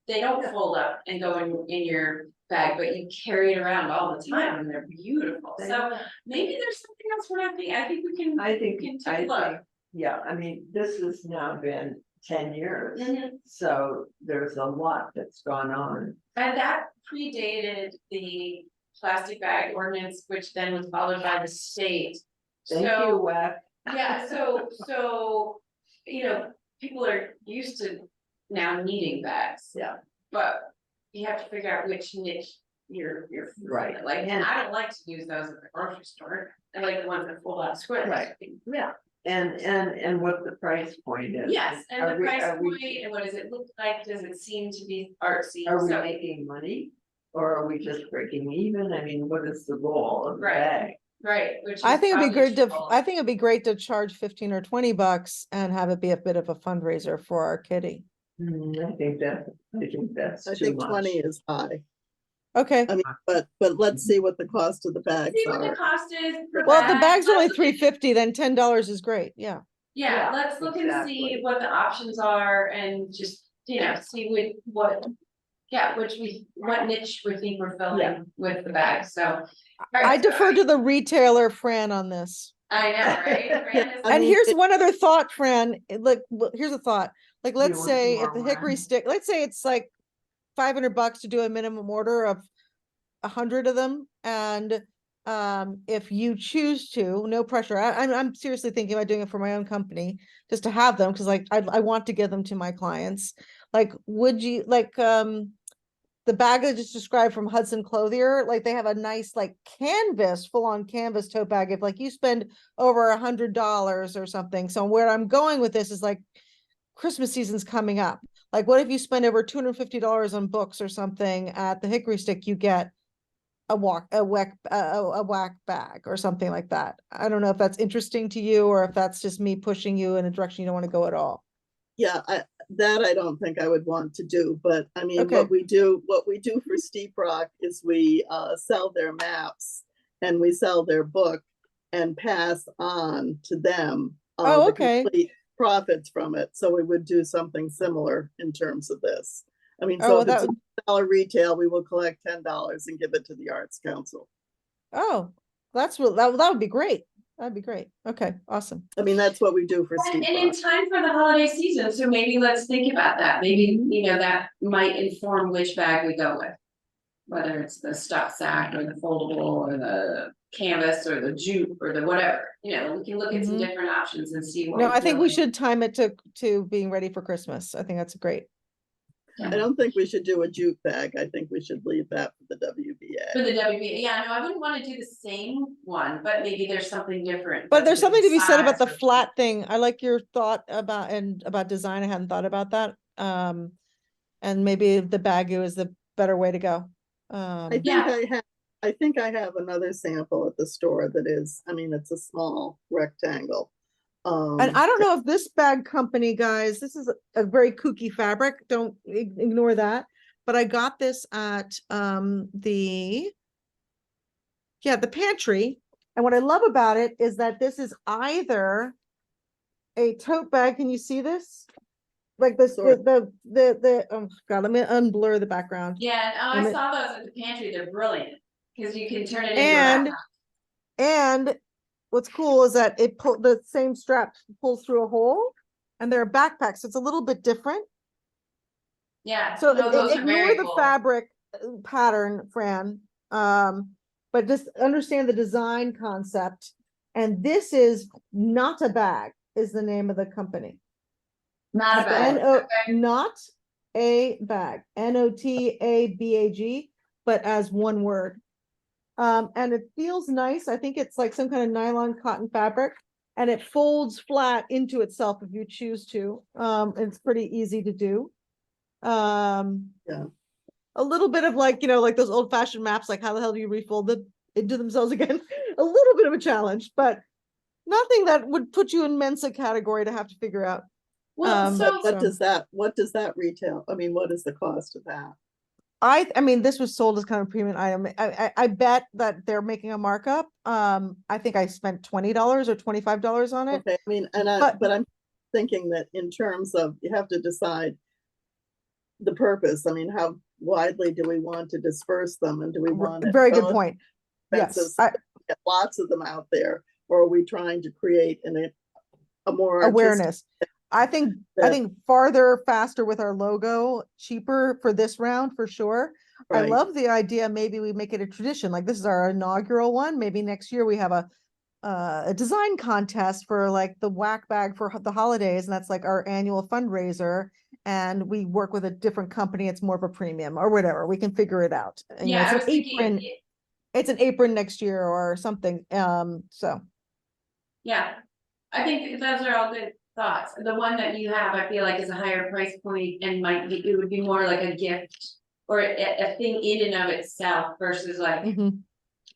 They don't fold up and go in your bag, but you carry it around all the time and they're beautiful. So maybe there's something else we're not thinking. I think we can. I think, we can I take a look. think, yeah, I mean, this has now been 10 years. Mhm. So there's a lot that's gone on. And that predated the plastic bag ordinance, which then was followed by the state. Thank So- you, WAC. Yeah, so, people are used to now needing bags. Yeah. But you have to figure out which niche you're Right. like, And- I don't like to use those at the grocery store. I like the ones that fold out squares. Right. Yeah. And what the price point is. Yes, and Are the we- price are we- point, and what does it look like? Does it seem to be artsy? Are we So- making money? Or are we just breaking even? I mean, what is the goal of the Right. bag? Right, which I is think it'd be probably great to, triple. I think it'd be great to charge 15 or 20 bucks and have it be a bit of a fundraiser for our kitty. I think that's I too think much. 20 is high. Okay, I mean, but let's see what the cost of the bags See what the are. cost is. per well, if the bag. bag's only Let's look at- $3.50, then $10 is great, yeah. Yeah, Yeah, let's look and see exactly. what the options are and just, see what niche we think we're Yeah. filling with the bag, so. I defer to the retailer, Fran, on this. I know, right? Brandon? I And mean, here's one other thought, Fran, here's a thought, like, let's want say more if the hickory wine? stick, let's say it's like $500 to do a minimum order of 100 of them, and if you choose to, no pressure, I'm seriously thinking about doing it for my own company, just to have them, because like, I want to give them to my clients. Like, would you, like, the bag I just described from Hudson Clothier, like they have a nice like canvas, full-on canvas tote bag. If like you spend over $100 or something. So where I'm going with this is like Christmas season's coming up. Like what if you spend over $250 on books or something at the Hickory Stick, you get a whack bag or something like that. I don't know if that's interesting to you or if that's just me pushing you in a direction you don't want to go at all. Yeah, I don't think I would want to do, but I mean, Okay. what we do for Steep Rock is we sell their maps and we sell their book and pass on to them. Oh, the okay. complete profits from it. So we would do something similar in terms of this. I mean, Oh, so well, if it's that $1 retail, we will collect $10 and give it to the Arts Council. Oh, that would be great. That'd be great. Okay, awesome. I mean, that's what we do for And Steep in Rock. time for the holiday season, so maybe let's think about that, maybe, that might inform which bag we go with. Whether it's the stuff sack or the foldable or the canvas or the jute or the whatever, we can look at some Mhm. different options and see what. No, I think we feel should time it to being ready for Christmas. I think that's great. I don't think we should do a jute bag. I think we should leave that for the For WBA. the WB, yeah, no, I wouldn't wanna do the same one, but maybe there's something different. But there's that's something to be said about the size or- flat thing. I like your thought about design. I hadn't thought about that. And maybe the Bagu is the better way to go. I think Yeah. I think I have another sample at the store that is, I mean, it's a small rectangle. And I don't know if this bag company, guys, this is a very kooky fabric. Don't ignore that. But I got this at the pantry. And what I love about it is that this is either a tote bag. Can you see this? Like this, Sort. oh God, let me unblur the background. Yeah, I Let me- saw those at the pantry, they're brilliant, because you can turn it into a And backpack. And what's cool is that it pull the same strap pulls through a hole, and they're backpacks. So it's a little bit different. Yeah, So no, those are ignore very the cool. fabric pattern, Fran. But just understand the design concept. And this is Not a Bag is the name of the company. Not a bad. Not a bag, NOTABAG, but as one word. And it feels nice. I think it's like some kind of nylon cotton fabric, and it folds flat into itself if you choose to. It's pretty easy to do. Yeah. A little bit of like, like those old fashioned maps, like how the hell do you refold them into themselves again? A little bit of a challenge, but nothing that would put you in Mensa category to have to figure out. Well, so, What does that retail? I mean, what is the cost of that? I mean, this was sold as kind of a premium item. I bet that they're making a markup. I think I spent $20 or $25 on it. Okay, I mean, but I'm thinking that in terms of, you have to decide the purpose. I mean, how widely do we want to disperse them, and do we want it Very good relatively point. Yes, expensive so we get lots of them out there, or are we trying to create a more artistic- awareness. I think Yeah. farther, faster with our logo, cheaper for this round for sure. I Right. love the idea. Maybe we make it a tradition. Like this is our inaugural one. Maybe next year we have a design contest for like the whack bag for the holidays, and that's like our annual fundraiser. And we work with a different company. It's more of a premium or whatever. We can figure it out. And, yeah, it's I an was thinking, apron. It's an apron next year or something. So yeah, I think those are all good thoughts. The one that you have, I feel like is a higher price point and it would be more like a gift or a thing in and of itself versus like mhm.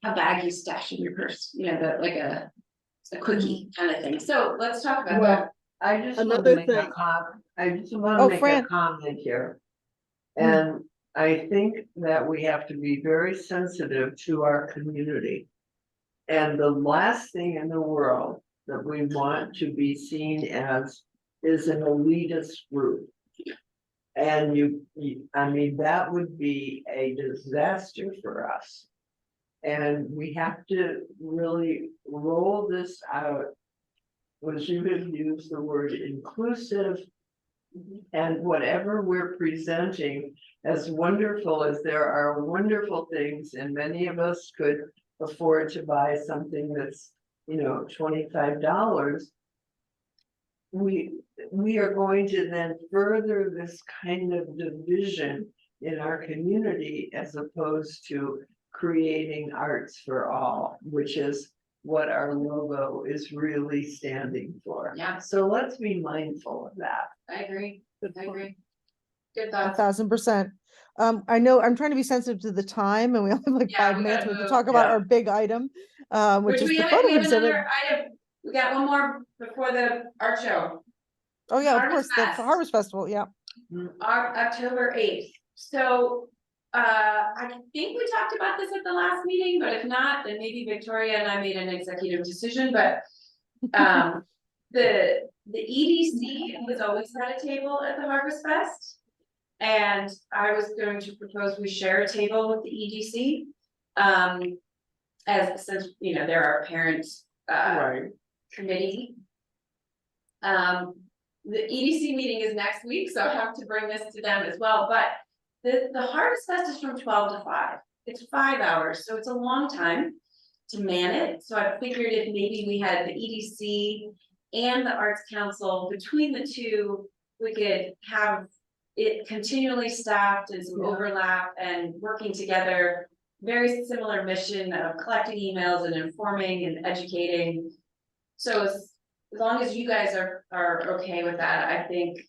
a bag you stash in your purse, like a cookie kind of thing. So let's talk about Well, that. I just want Another to make a thing. I just want Oh, to make Fran. a comment here. Mm. And I think that we have to be very sensitive to our community. And the last thing in the world that we want to be seen as is an elitist group. And I mean, that would be a disaster for us. And we have to really roll this out. Was you have used the word inclusive. And whatever we're presenting, as wonderful as there are wonderful things, and many of us could afford to buy something that's, $25. We are going to then further this kind of division in our community as opposed to creating arts for all, which is what our logo is really standing for. Yeah. So let's be mindful of that. I agree. Good I point. agree. Good thoughts. 1000%. I know I'm trying to be sensitive to the time, and we only have like Yeah, 5 we minutes. gotta We have to move. talk about Yeah. our big item, which is we the have, photo we have exhibit. another item. We got one more before the art show, Oh yeah, of Harvest course, the Fest. Harvest Festival. Yeah. October 8th. So, I think we talked about this at the last meeting, but if not, then maybe Victoria and I made an executive decision, but. The EDC has always had a table at the Harvest Fest. And I was going to propose we share a table with the EDC. Since, they're our parents, Right. committee. The EDC meeting is next week, so I have to bring this to them as well, but the Harvest Fest is from 12 to 5. It's 5 hours, so it's a long time to man it, so I figured if maybe we had the EDC and the Arts Council, between the two, we could have it continually staffed and some Yeah. overlap and working together. Very similar mission of collecting emails and informing and educating. So as long as you guys are okay with that, I think,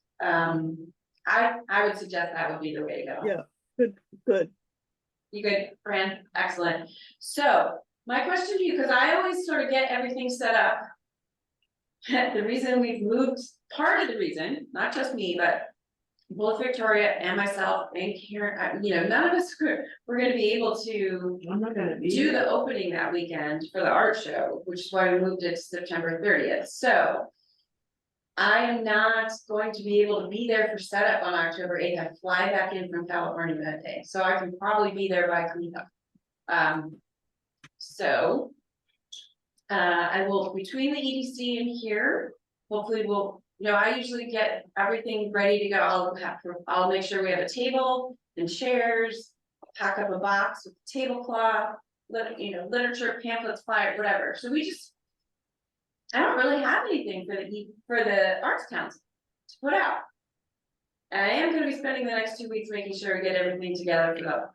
I would suggest that would be the way to go. Yeah. Good. You good, Fran? Excellent. So my question to you, because I always sort of get everything set up. The reason we've moved, part of the reason, not just me, but both Victoria and myself and Karen, none of us, we're gonna be able to I'm not gonna be do there. the opening that weekend for the art show, which is why we moved it to September 30th. So I am not going to be able to be there for setup on October 8th. I fly back in from California that day, so I can probably be there by cleanup. So I will, between the EDC and here, hopefully I usually get everything ready to go. I'll make sure we have a table and chairs, pack up a box with tablecloth, literature, pamphlets, flyer, whatever. So I don't really have anything for the Arts Council to put out. And I am gonna be spending the next 2 weeks making sure I get everything together for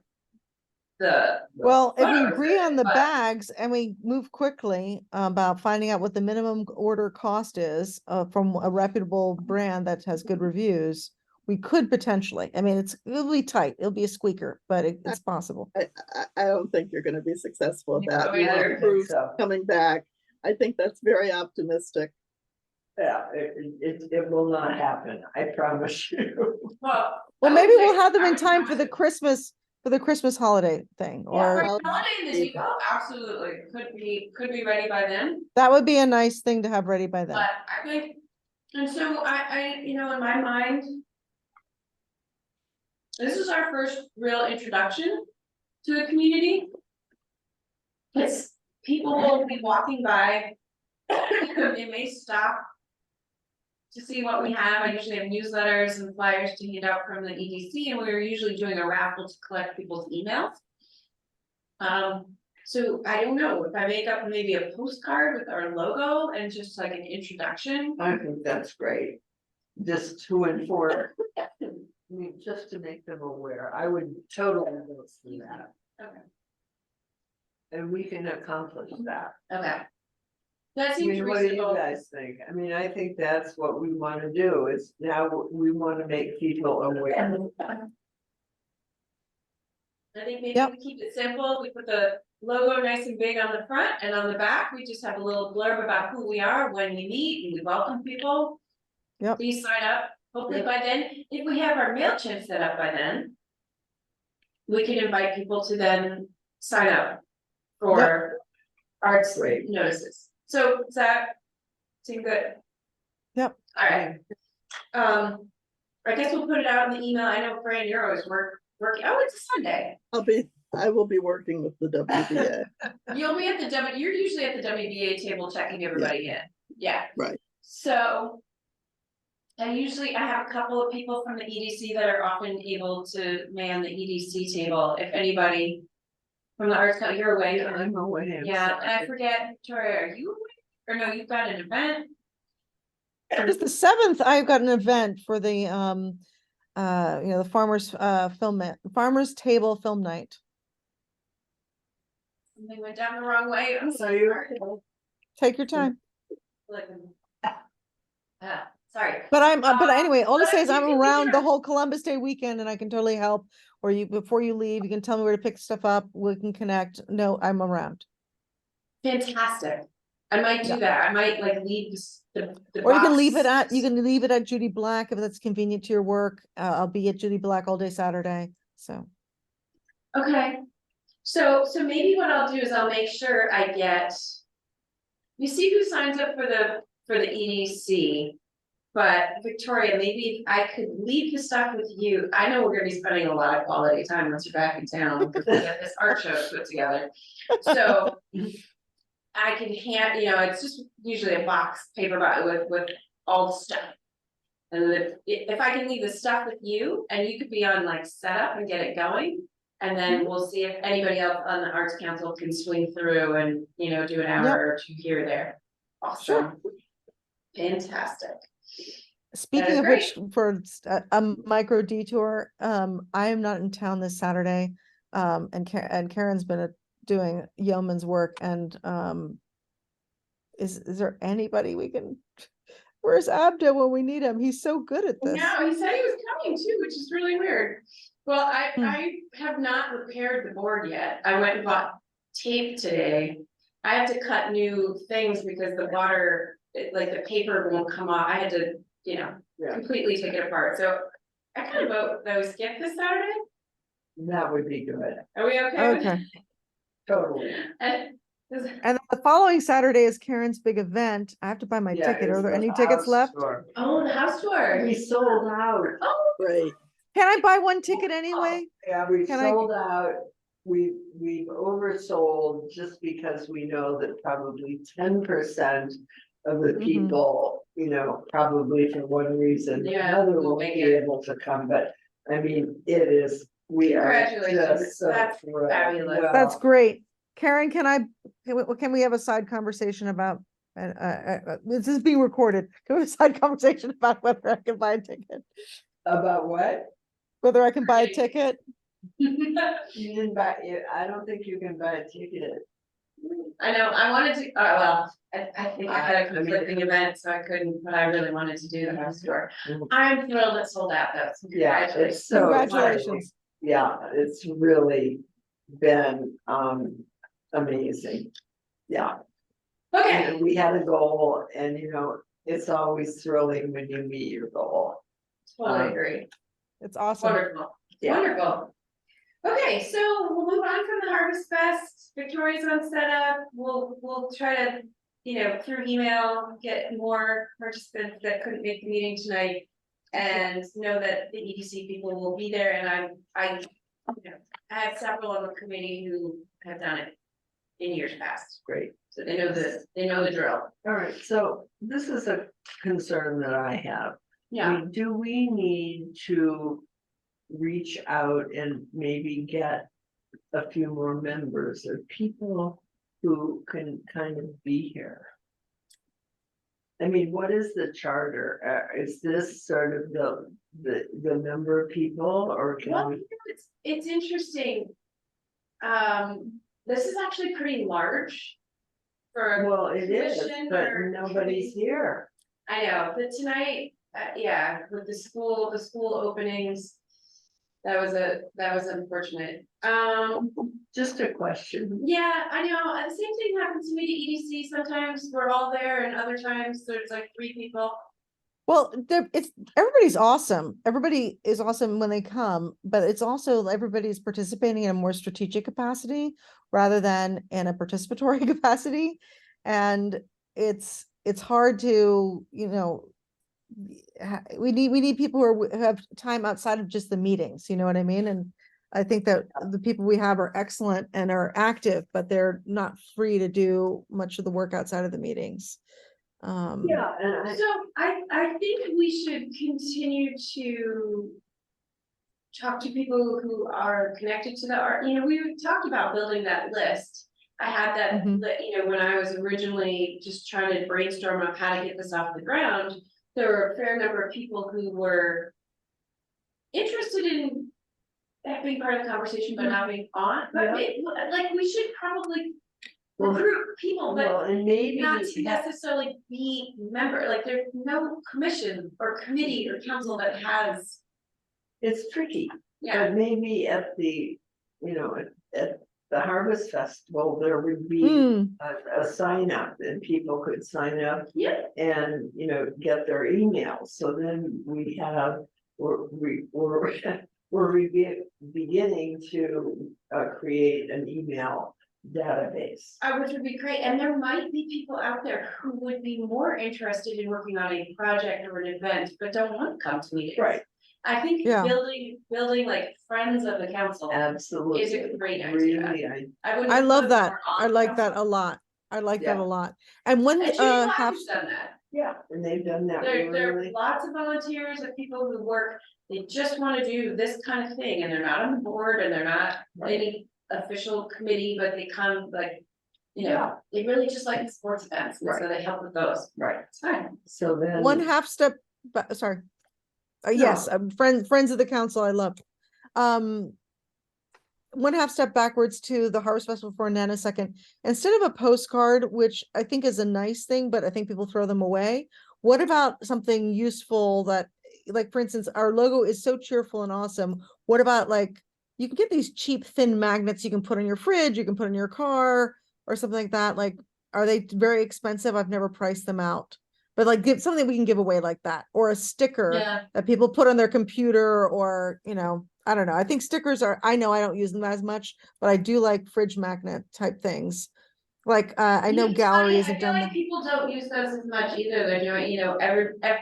Well, if we photos, agree on the but- bags and we move quickly about finding out what the minimum order cost is from a reputable brand that has good reviews, we could potentially, I mean, it'll be tight, it'll be a squeaker, but it's possible. I don't think you're gonna be successful at You that. don't You either? want Bruce So, coming back. I think that's very optimistic. yeah, it will not happen, I promise you. Well, Well, I maybe would we'll say- have them I in would time for promise the it. Christmas holiday thing, Yeah, for or a holiday in the depot, absolutely, could be ready by then, that would be a nice thing to have ready by then. but I think, and so I, in my mind. This is our first real introduction to the community. It's, people will be walking by, they may stop to see what we have. I usually have newsletters and flyers to hand out from the EDC, and we're usually doing a raffle to collect people's emails. So I don't know, if I make up maybe a postcard with our logo and just like an introduction. I think that's great, just to inform, I mean, just to make them aware, I would totally go through that, Okay, and we can accomplish that. okay. That I seems mean, what do you reasonable. guys think? I mean, I think that's what we wanna do, is now we wanna make people aware. I think maybe Yep. we keep it simple, we put the logo nice and big on the front, and on the back, we just have a little blurb about who we are, when we meet, and we welcome people. Yep. Please sign up, hopefully Yep. by then, if we have our MailChimp set up by then. We can invite people to then sign up for arts Great. notices, so does that seem good? Yep. Alright. I guess we'll put it out in the email, I know Fran, you're always working, oh, it's a Sunday. I will be working with the WBA. You'll be at you're usually at the WBA table checking everybody in, yeah. Right. So. I have a couple of people from the EDC that are often able to man the EDC table, if anybody. From the Arts Council, you're away, Yeah, I'm away. I'm yeah, and I sorry. forget, Victoria, are you away? Or no, you've got an event? It's the 7th, I've got an event for the the farmers table film night. Something went down the wrong way, I'm So sorry. you're, Take your time. Like, sorry. But anyway, all to but say is you I'm can leave around it the on- whole Columbus Day weekend and I can totally help. Or before you leave, you can tell me where to pick stuff up. We can connect. No, I'm around. Fantastic. I might do that, I might like leave the. Or you can leave it box. at Judy Black if that's convenient to your work. I'll be at Judy Black all day Saturday. So Okay, so maybe what I'll do is I'll make sure I get. You see who signs up for the EDC. But Victoria, maybe I could leave the stuff with you. I know we're gonna be spending a lot of quality time once you're back in town, because we get this art show put together. So. I can hand, it's just usually a paper box with all the stuff. And if I can leave the stuff with you, and you could be on like setup and get it going. And then we'll see if anybody else on the Arts Council can swing through and, do an hour or two here or there. Awesome. Fantastic. speaking is of which, for a micro detour, I am not in town this Saturday. And Karen's been doing yeoman's work and is there anybody we can Where's Abdo when we need him? He's so good at this. No, he said he was coming too, which is really weird. Well, Hmm. I have not repaired the board yet. I went and bought tape today. I have to cut new things because the water, like the paper won't come off. I had to, Yeah. completely take it apart. So I kind of vote that we skip this Saturday. That would be good, Are we okay? with Okay. totally. And And then the following Saturday is Karen's big event. I have to buy my Yeah, ticket. Are it's there the any tickets house left? tour. oh, the house tour. We sold out. Oh, Great. Can I buy one ticket anyway? Yeah, we Can I- sold out. We've oversold just because we know that probably 10% of the Mhm. people, probably for one reason, or Yeah, another won't won't make be it. able to come, but I mean, it is, we are Congratulations. just so That's thrilled. fabulous. That's Well, great. Karen, can we have a side conversation about, this is being recorded. Can we have a side conversation about whether I can buy a ticket? About what? Whether I can buy a Right. ticket? You didn't buy, I don't think you can buy a ticket. I know, I wanted to, well, I think I had I a mean- conflicting event, so I couldn't, but I really wanted to do the house tour. Mhm. I'm thrilled it sold out though. So Yeah, it's congratulations. so. Congratulations. Yeah, it's really been amazing. Yeah, Okay, and we had a goal and it's always thrilling when you meet your goal. totally agree. It's awesome. Wonderful, Yeah. wonderful. Okay, so we'll move on from the Harvest Fest. Victoria's on setup. We'll try to, through email, get more participants that couldn't make the meeting tonight. And know that the EDC people will be there, and I have several on the committee who have done it in years past, Great. so they know the drill. All right, so this is a concern that I have. Yeah, Do we need to reach out and maybe get a few more members or people who can kind of be here? I mean, what is the charter? Is this sort of the number of people or well, can we? it's interesting. This is actually pretty large. For, Well, it is, commission but or nobody's here. I know, but tonight, yeah, with the school openings. That was unfortunate. Just a question. Yeah, I know, and the same thing happens to me to EDC, sometimes we're all there and other times there's like 3 people. Well, everybody's awesome. Everybody is awesome when they come, but it's also everybody's participating in a more strategic capacity rather than in a participatory capacity. And it's hard to, we need people who have time outside of just the meetings, you know what I mean? And I think that the people we have are excellent and are active, but they're not free to do much of the work outside of the meetings. Yeah, and So I think we should continue to talk to people who are connected to the art, we talked about building that list. I had that, Mhm. when I was originally just trying to brainstorm on how to get this off the ground, there were a fair number of people who were interested in being part of the conversation, but not being on, but we should probably recruit people, but well, and maybe. not to necessarily be member, like there's no commission or committee or council that has, It's tricky, yeah, but maybe at the, at the Harvest Festival, there would be Hmm. a sign up and people could sign up yeah, and, get their emails. So then we're beginning to create an email database. which would be great, and there might be people out there who would be more interested in working on a project or an event, but don't want to come to meetings. Right. I think Yeah. building like friends of the council Absolutely. is a great idea. Really, wouldn't I put love that. more on I the like council. that a lot. I like that Yeah. a lot. And when And Judy Black half, has done that. yeah, and they've done that There are really. lots of volunteers and people who work, they just wanna do this kind of thing, and they're not on the board, and they're not any official committee, but they come like. Yeah. They really just like the sports events, and so Right. they help with those, Right, it's fine. so then. one half step, sorry. Yes, friends of the council, I love. One half step backwards to the Harvest Festival for a nanosecond. Instead of a postcard, which I think is a nice thing, but I think people throw them away. what about something useful that, like, for instance, our logo is so cheerful and awesome. What about, like, you can get these cheap thin magnets you can put on your fridge, you can put in your car or something like that. Like, are they very expensive? I've never priced them out. But like, give something we can give away like that, or a sticker Yeah. that people put on their computer, or, I don't know. I think stickers are, I know I don't use them as much, but I do like fridge magnet type things. Like, I know It's galleries funny, have I feel done like them. people don't use those as much either. They're doing,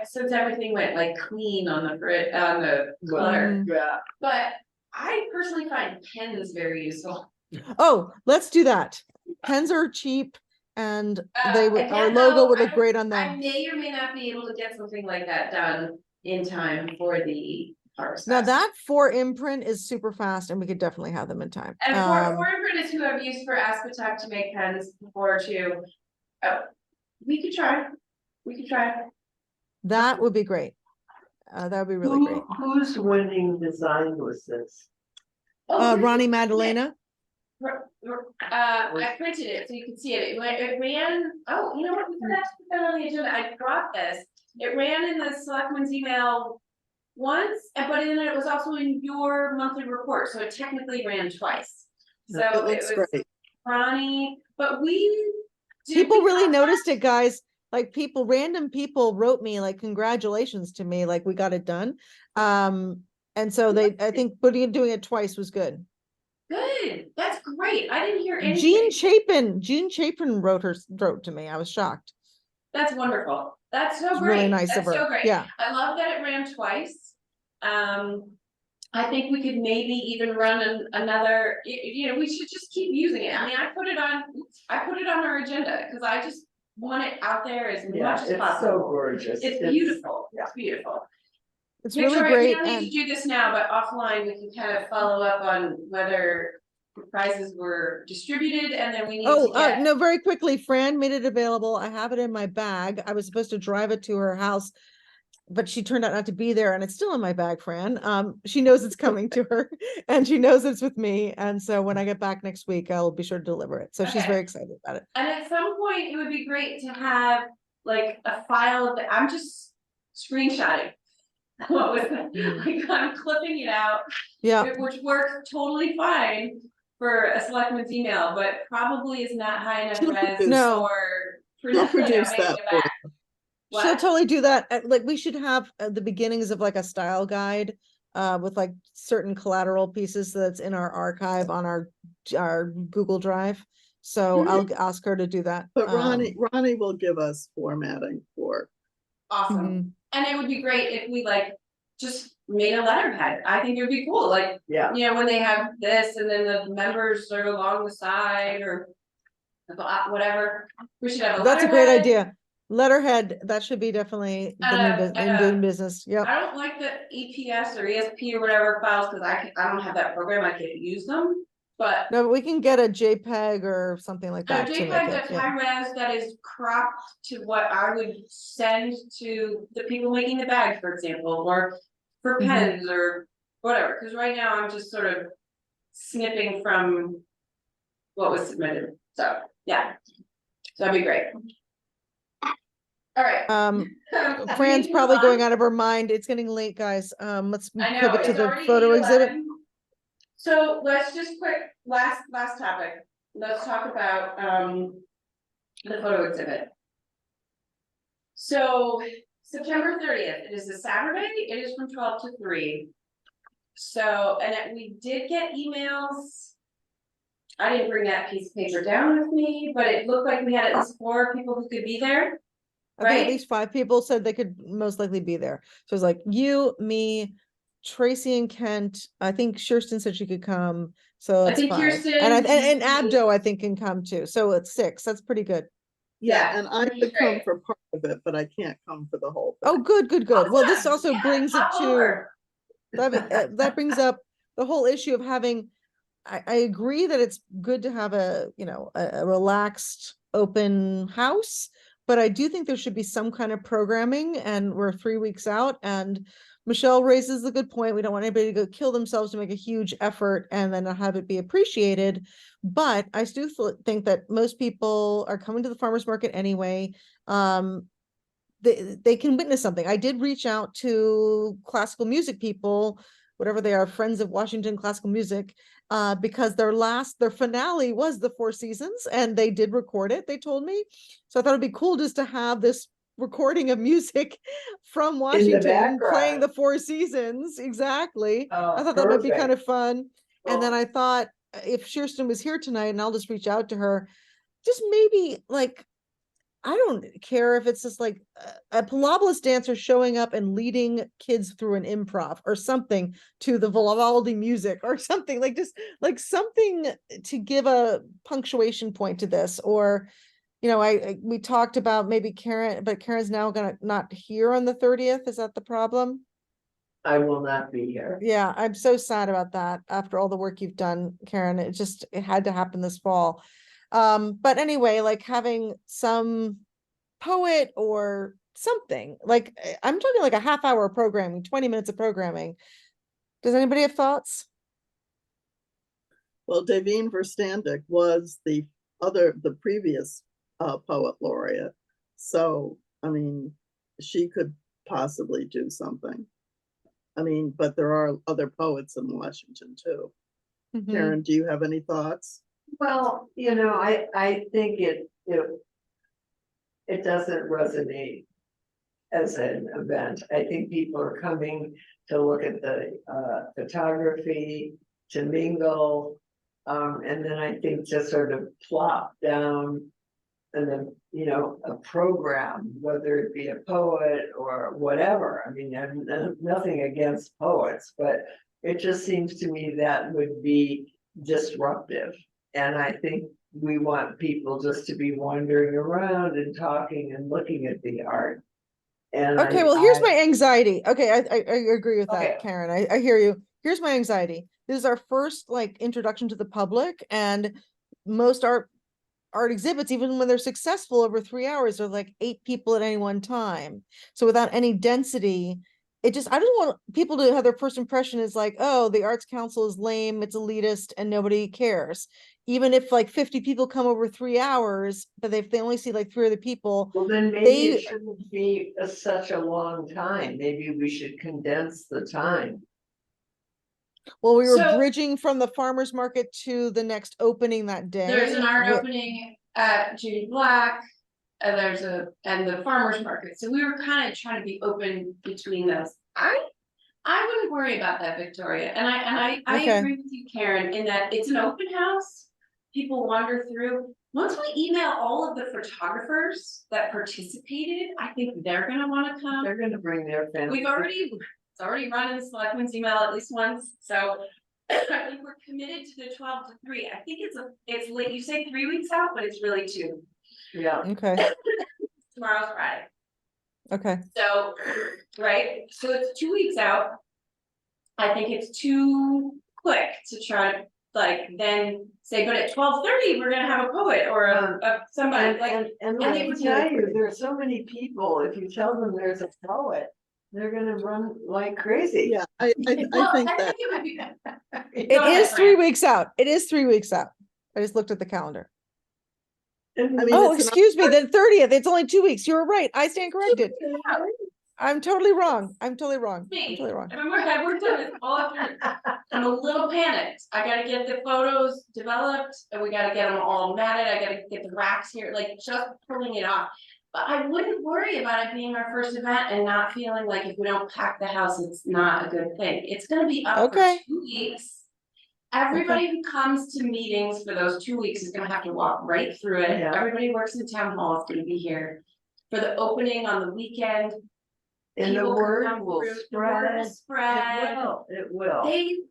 since everything went like clean on the on the Well, clutter. yeah, But I personally find pens very useful. Oh, let's do that. Pens are cheap and Again, our logo though, would look great on I them. may or may not be able to get something like that done in time for the Harvest Now Fest. that 4imprint is super fast and we could definitely have them in time. And Foreign is who I've used for Aspetuck to make pens before too. We could try. That would be great. That would be really great. whose winning design was this? Ronnie Maddalena. I printed it so you can see it. It ran, oh, you know what, we forgot to put that on the agenda. I brought this. It ran in the selectman's email once, but then it was also in your monthly report, so it technically ran twice. So It it looks was great. Ronnie, but People really noticed it, guys. Like, random people wrote me like, congratulations to me, like we got it done. And so I think doing it twice was good. Good, that's great. I didn't hear anything. Jean Chapin wrote to me. I was shocked. That's wonderful. That's so It's great. really nice of That's so her. great. Yeah. I love that it ran twice. I think we could maybe even run another, we should just keep using it. I mean, I put it on our agenda because I just want it out there as Yeah, much as it's so possible. gorgeous. It's beautiful. Yeah. It's beautiful. It's really Victoria, great. we don't need And to do this now, but offline we can kind of follow up on whether the prizes were distributed and then we need to get. no, very quickly, Fran made it available. I have it in my bag. I was supposed to drive it to her house, but she turned out not to be there, and it's still in my bag, Fran. She knows it's coming to her and she knows it's with me. And so when I get back next week, I'll be sure to deliver it. So she's Okay. very excited about it. And at some point, it would be great to have like a file of I'm just screenshotting. What was that? Like, I'm clipping it out, Yeah. which works totally fine for a selectman's email, but probably is not high enough She'll res produce- No. for She'll making produce it that for back. She'll What? totally do that. Like, we should have the beginnings of like a style guide with like certain collateral pieces that's in our archive on our Google Drive. So I'll ask her to do that. But Ronnie will give us formatting for. Awesome. Mhm. And it would be great if we like just made a letterhead. I think it would be cool, like, Yeah, when they have this and then the members are along the side or whatever, we should have a That's a great letterhead. idea. Letterhead, that should be definitely the new business in doing business. Yep. I don't like the EPS or ESP or whatever files, because I don't have that program, I can't use them, but. No, but we can get a JPEG or something like A that to JPEG make it. that's Yeah. high res, that is cropped to what I would send to the people making the bag, for example, or for Mhm. pens or whatever, because right now I'm just sort of snipping from what was submitted, so, yeah. So that'd be great. All right. Fran's probably going out of her mind. It's getting late, guys. Let's I know, pivot to it's the already photo exhibit. 8:11. So let's just last topic, let's talk about, the photo exhibit. So September 30th, it is a Saturday, it is from 12 to 3. So, we did get emails. I didn't bring that piece of paper down with me, but it looked like we had at least 4 people who could be there. I think Right? at least 5 people said they could most likely be there. So it's like you, me, Tracy and Kent. I think Kirsten said she could come. So I it's think 5. Kirsten, And Abdo, I think, can come too. So it's 6. That's pretty good. Yeah, Yeah, and I that'd be could come great. for part of it, but I can't come for the whole Oh, thing. good. Well, this Awesome. also Yeah, brings it hop to over. that brings up the whole issue of having. I agree that it's good to have a relaxed open house, but I do think there should be some kind of programming, and we're 3 weeks out, and Michelle raises the good point. We don't want anybody to go kill themselves to make a huge effort and then not have it be appreciated. But I do think that most people are coming to the farmer's market anyway. they can witness something. I did reach out to classical music people, whatever they are, Friends of Washington Classical Music, because their finale was the Four Seasons, and they did record it, they told me. So I thought it'd be cool just to have this recording of music from Washington playing background. the Four Seasons. Exactly. Oh, I thought that might be kind perfect. of fun. And then Well, I thought if Kirsten was here tonight, and I'll just reach out to her, just maybe like, I don't care if it's just like a Pilables dancer showing up and leading kids through an improv or something to the Vivaldi music or something, like just like something to give a punctuation point to this. Or, we talked about maybe Karen, but Karen's now gonna not here on the 30th. Is that the problem? I will not be here. Yeah, I'm so sad about that after all the work you've done, Karen. It had to happen this fall. But anyway, like having some poet or something, like I'm talking like a half hour of programming, 20 minutes of programming. Does anybody have thoughts? Well, Davine Verstandig was the previous poet laureate. So, I mean, she could possibly do something. I mean, but there are other poets in Washington too. Mhm. Karen, do you have any thoughts? Well, I think it doesn't resonate as an event. I think people are coming to look at the photography, to mingle, and then I think just sort of plop down and then, a program, whether it be a poet or whatever. I mean, I'm nothing against poets, but it just seems to me that would be disruptive. And I think we want people just to be wandering around and talking and looking at the art. And Okay, well, here's my anxiety. Okay, I agree with that, Okay. Karen. I hear you. Here's my anxiety. This is our first like introduction to the public, and most art exhibits, even when they're successful over 3 hours, are like 8 people at any one time. So without any density, I just want people to have their first impression is like, oh, the Arts Council is lame, it's elitist, and nobody cares. Even if like 50 people come over 3 hours, but if they only see like 3 other people, Well, then maybe they it shouldn't be such a long time. Maybe we should condense the time. well, we were So- bridging from the farmer's market to the next opening that day. There's an art Wh- opening at Judy Black, and and the farmer's market, so we were kind of trying to be open between those. I wouldn't worry about that, Victoria, and I Okay. agree with you, Karen, in that it's an open house. People wander through. Once we email all of the photographers that participated, I think they're gonna wanna come. They're gonna bring their family. It's already run in the selectmen's email at least once, so. I think we're committed to the 12 to 3. I think it's late, you say 3 weeks out, but it's really 2. Yeah, Okay, Tomorrow's Friday, okay. so, right, so it's 2 weeks out. I think it's too quick to try to like then say, but at 12:30, we're gonna have a poet or a somebody and, like. and they let me would do tell it you, quick. there are so many people, if you tell them there's a poet, they're gonna run like crazy. Yeah, I Well, think I that think it would be. It Go ahead, is 3 Fran. weeks out. It is 3 weeks out. I just looked at the calendar. I mean, Oh, it's an excuse me, the 30th. It's only 2 weeks. You were right. I stand corrected. Yeah, I'm totally wrong. I'm totally wrong. I'm Me, totally wrong. I worked on this all afternoon. I'm a little panicked. I gotta get the photos developed and we gotta get them all matted. I gotta get the racks here, like just pulling it off. But I wouldn't worry about it being our first event and not feeling like if we don't pack the house, it's not a good thing. It's gonna be up for Okay. 2 weeks. Everybody who comes to meetings for those 2 weeks is gonna have to walk right through it. Yeah. Everybody who works in town hall is gonna be here. For the opening on the weekend. And the people can word come will through, the word will spread. spread. It will.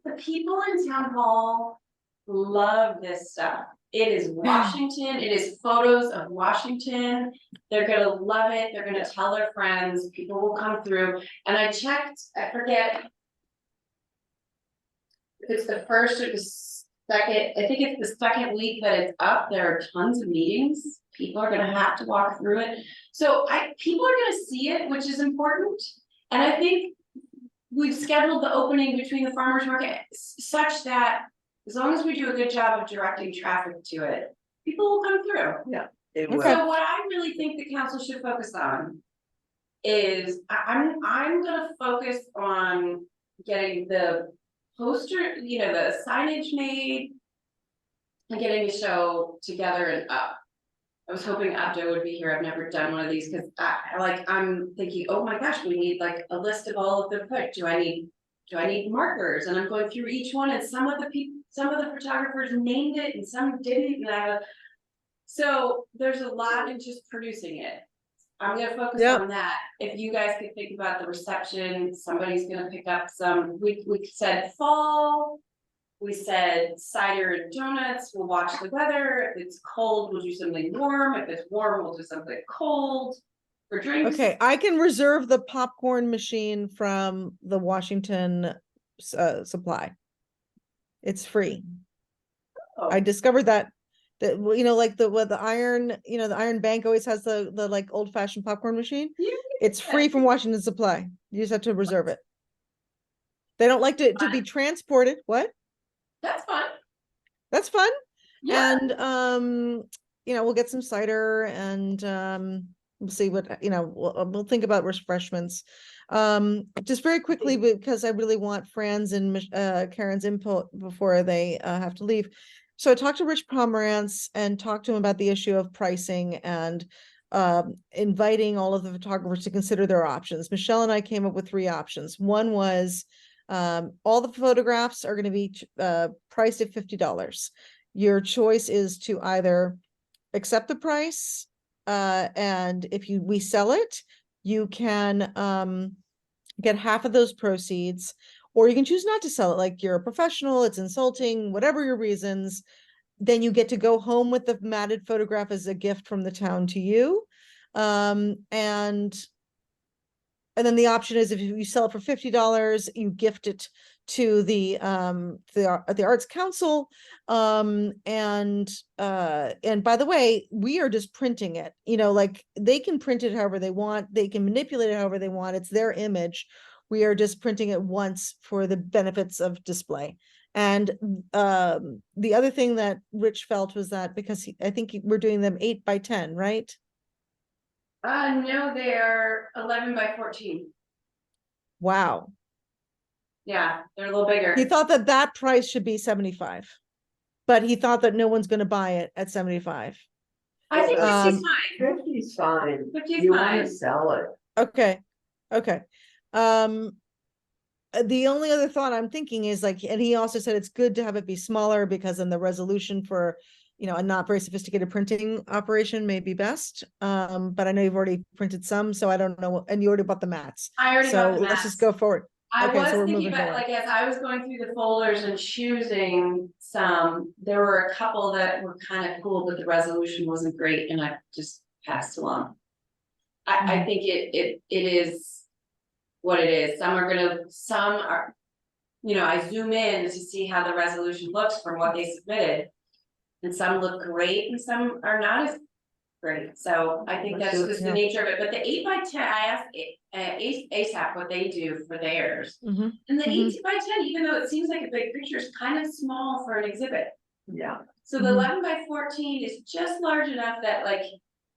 The people in town hall love this stuff. It is Washington, it is photos of Washington. They're gonna love it, they're gonna tell their friends, people will come through. And I checked, I forget. If it's the first or the second, I think it's the second week that it's up, there are tons of meetings. People are gonna have to walk through it. So people are gonna see it, which is important. And I think we've scheduled the opening between the farmers market such that as long as we do a good job of directing traffic to it, people will come through. It Okay. will. So what I really think the council should focus on is I'm gonna focus on getting the poster, the signage made. And getting the show together and up. I was hoping Abdo would be here. I've never done one of these because I'm thinking, oh my gosh, we need like a list of all of the put. Do I need markers? And I'm going through each one, and some of the photographers named it and some didn't. So there's a lot in just producing it. I'm gonna focus Yep. on that. If you guys could think about the reception, somebody's gonna pick up some, we said fall. We said cider and donuts, we'll watch the weather. If it's cold, we'll do something warm. If it's warm, we'll do something cold for drinks. Okay, I can reserve the popcorn machine from the Washington supply. It's free. I Oh, discovered that well, like the iron, the Iron Bank always has the like old fashioned popcorn machine. Yeah, It's free from Washington Supply. You just have to reserve it. They don't like to be transported. What? that's fun. That's fun. Yeah, And we'll get some cider and we'll see what we'll think about refreshments. Just very quickly, because I really want Fran's and Karen's input before they have to leave. So I talked to Rich Pomerantz and talked to him about the issue of pricing and inviting all of the photographers to consider their options. Michelle and I came up with 3 options. One was all the photographs are going to be priced at $50. Your choice is to either accept the price, and if we sell it, you can get half of those proceeds, or you can choose not to sell it. Like you're a professional, it's insulting, whatever your reasons, then you get to go home with the matted photograph as a gift from the town to you. And then the option is if you sell it for $50, you gift it to the Arts Council. And by the way, we are just printing it, like they can print it however they want, they can manipulate it however they want, it's their image. We are just printing it once for the benefits of display. And the other thing that Rich felt was that because I think we're doing them 8 by 10, right? no, they're 11 by 14. Wow. Yeah, they're a little bigger. He thought that price should be 75, but he thought that no one's going to buy it at 75. I think 50's fine. 50's fine. 50's You wanna fine. sell it. Okay. The only other thought I'm thinking is and he also said it's good to have it be smaller because then the resolution for, a not very sophisticated printing operation may be best. But I know you've already printed some, so I don't know, and you already bought the mats. I already So bought the let's mats. just go forward. I Okay, was so we're thinking moving about, forward. as I was going through the folders and choosing some, there were a couple that were kind of cool, but the resolution wasn't great and I just passed along. I think it is what it is. Some are, I zoom in to see how the resolution looks from what they submitted. And some look great and some are not as great. So I think that's just the nature of it. But the 8 by 10, I asked ASAP what they do for theirs. Mhm. And the 8 by 10, even though it seems like a big picture, is kind of small for an exhibit. Yeah, So the Mhm. 11 by 14 is just large enough that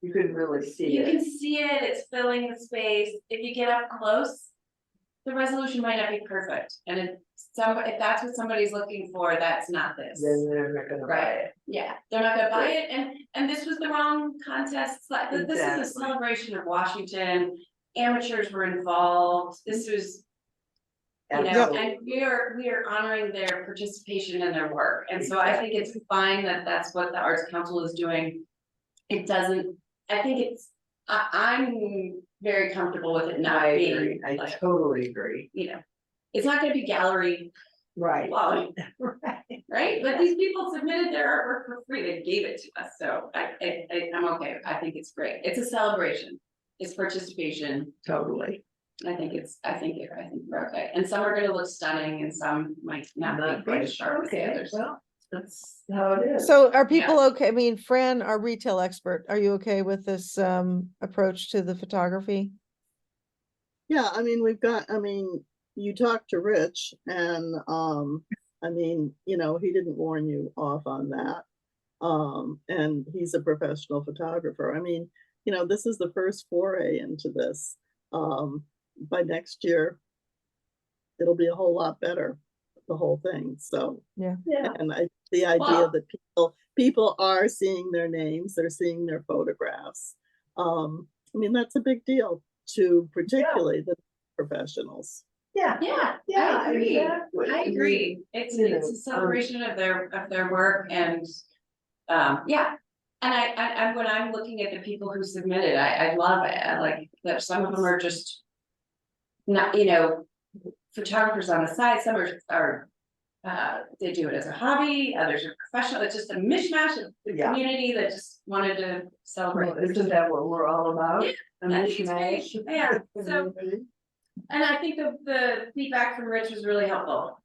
you couldn't really see you it. can see it, it's filling the space. If you get up close, the resolution might not be perfect. And if that's what somebody's looking for, that's not this. Then they're not gonna buy Right. it. Yeah, they're not gonna buy it, and this was the wrong contest, this is a Exactly. celebration of Washington, amateurs were involved, this was. And we are honoring their participation in their work, and so I think it's fine that that's what the Arts Council is doing. It doesn't, I think I'm very comfortable with it not I being, agree, I totally agree. It's not gonna be gallery Right. quality. Right. Right, but these people submitted their artwork for free, they gave it to us, so I'm okay, I think it's great, it's a celebration. It's participation, Totally. I think we're okay, and some are gonna look stunning and some might not be quite as sharp as the Okay, others. well, that's how it is. So are people okay? I mean, Fran, our retail expert, are you okay with this approach to the photography? Yeah, I mean, you talked to Rich and, he didn't warn you off on that. And he's a professional photographer. This is the first foray into this. by next year, it'll be a whole lot better, the whole thing, so. Yeah, And the idea Well- that people are seeing their names, they're seeing their photographs. I mean, that's a big deal to particularly the professionals. yeah, Yeah, yeah, I agree. exactly. I agree. It's You a know, celebration of their work and, yeah. And I, when I'm looking at the people who submitted, I love it. I like that some of them are just not, photographers on the side, some are, they do it as a hobby, others are professional. It's just a mishmash of the Yeah. community that just wanted to celebrate. Well, isn't that what we're all about? Yeah, A I think it's great. mishmash. Yeah, so- And I think the feedback from Rich was really helpful.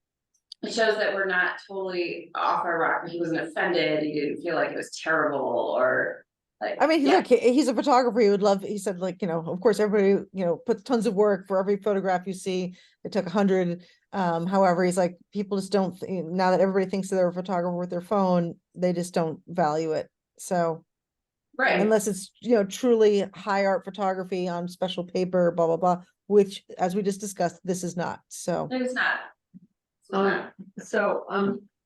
It shows that we're not totally off our rock. He wasn't offended. He didn't feel like it was terrible or like. I mean, yeah. look, he's a photographer. He would love, he said, like, of course, everybody, puts tons of work for every photograph you see. It took 100. However, he's like, people just don't, now that everybody thinks that they're a photographer with their phone, they just don't value it. So Right, unless it's, truly high art photography on special paper, blah, blah, blah, which, as we just discussed, this is not. So, it's not. It's Um, not. So,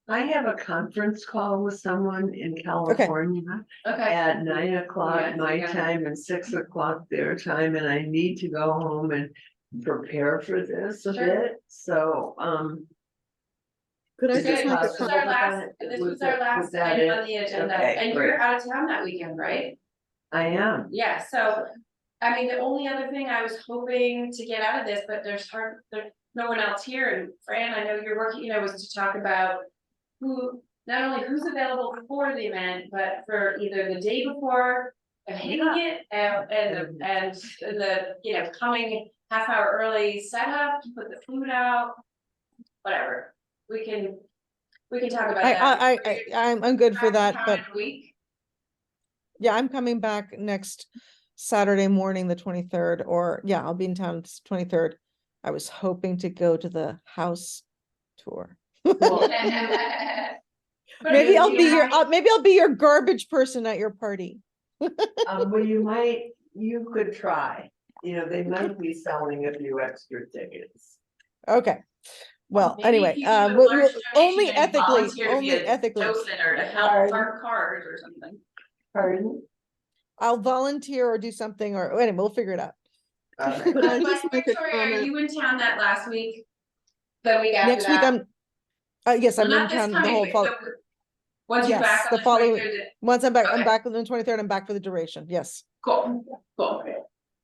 I have a conference call with someone in California Okay, at 9 o'clock Yeah, my yeah. time and 6 o'clock their time, and I need to go home and prepare for this a Sure. bit, so, Could I Is just it make a this was possible? comment? our to last, find- this was was our it- last was that item it? on the agenda, Okay, and great. you're out of town that weekend, right? I am. Yeah, so, I mean, the only other thing I was hoping to get out of this, but there's no one else here, and Fran, I know you're working, was to talk about. Not only who's available for the event, but for either the day before, of hitting it, and the, coming half hour early setup, to put the food out. Whatever, we can talk about that. I'm good for that, Back in but town in a week. yeah, I'm coming back next Saturday morning, the 23rd, or yeah, I'll be in town this 23rd. I was hoping to go to the house tour. But Maybe if I'll you be your, have- maybe I'll be your garbage person at your party. Well, you could try, they might be selling a few extra tickets. Okay. Well, Maybe anyway, if you do a we'll- large only donation and ethically, volunteer to be only a ethically. docent or to help Pardon? our cars or something. Pardon? I'll volunteer or do something, or anyway, we'll figure it out. All right. Could I But just make a Victoria, are comment? you in town that last week? The week after Next week, that? yes, Well, I'm not in this town the coming whole week, fall. the- Once you're Yes, back the on the following- 23rd, Once I'm back, I'm Okay. back on the 23rd, I'm back for the duration. Yes. cool, cool.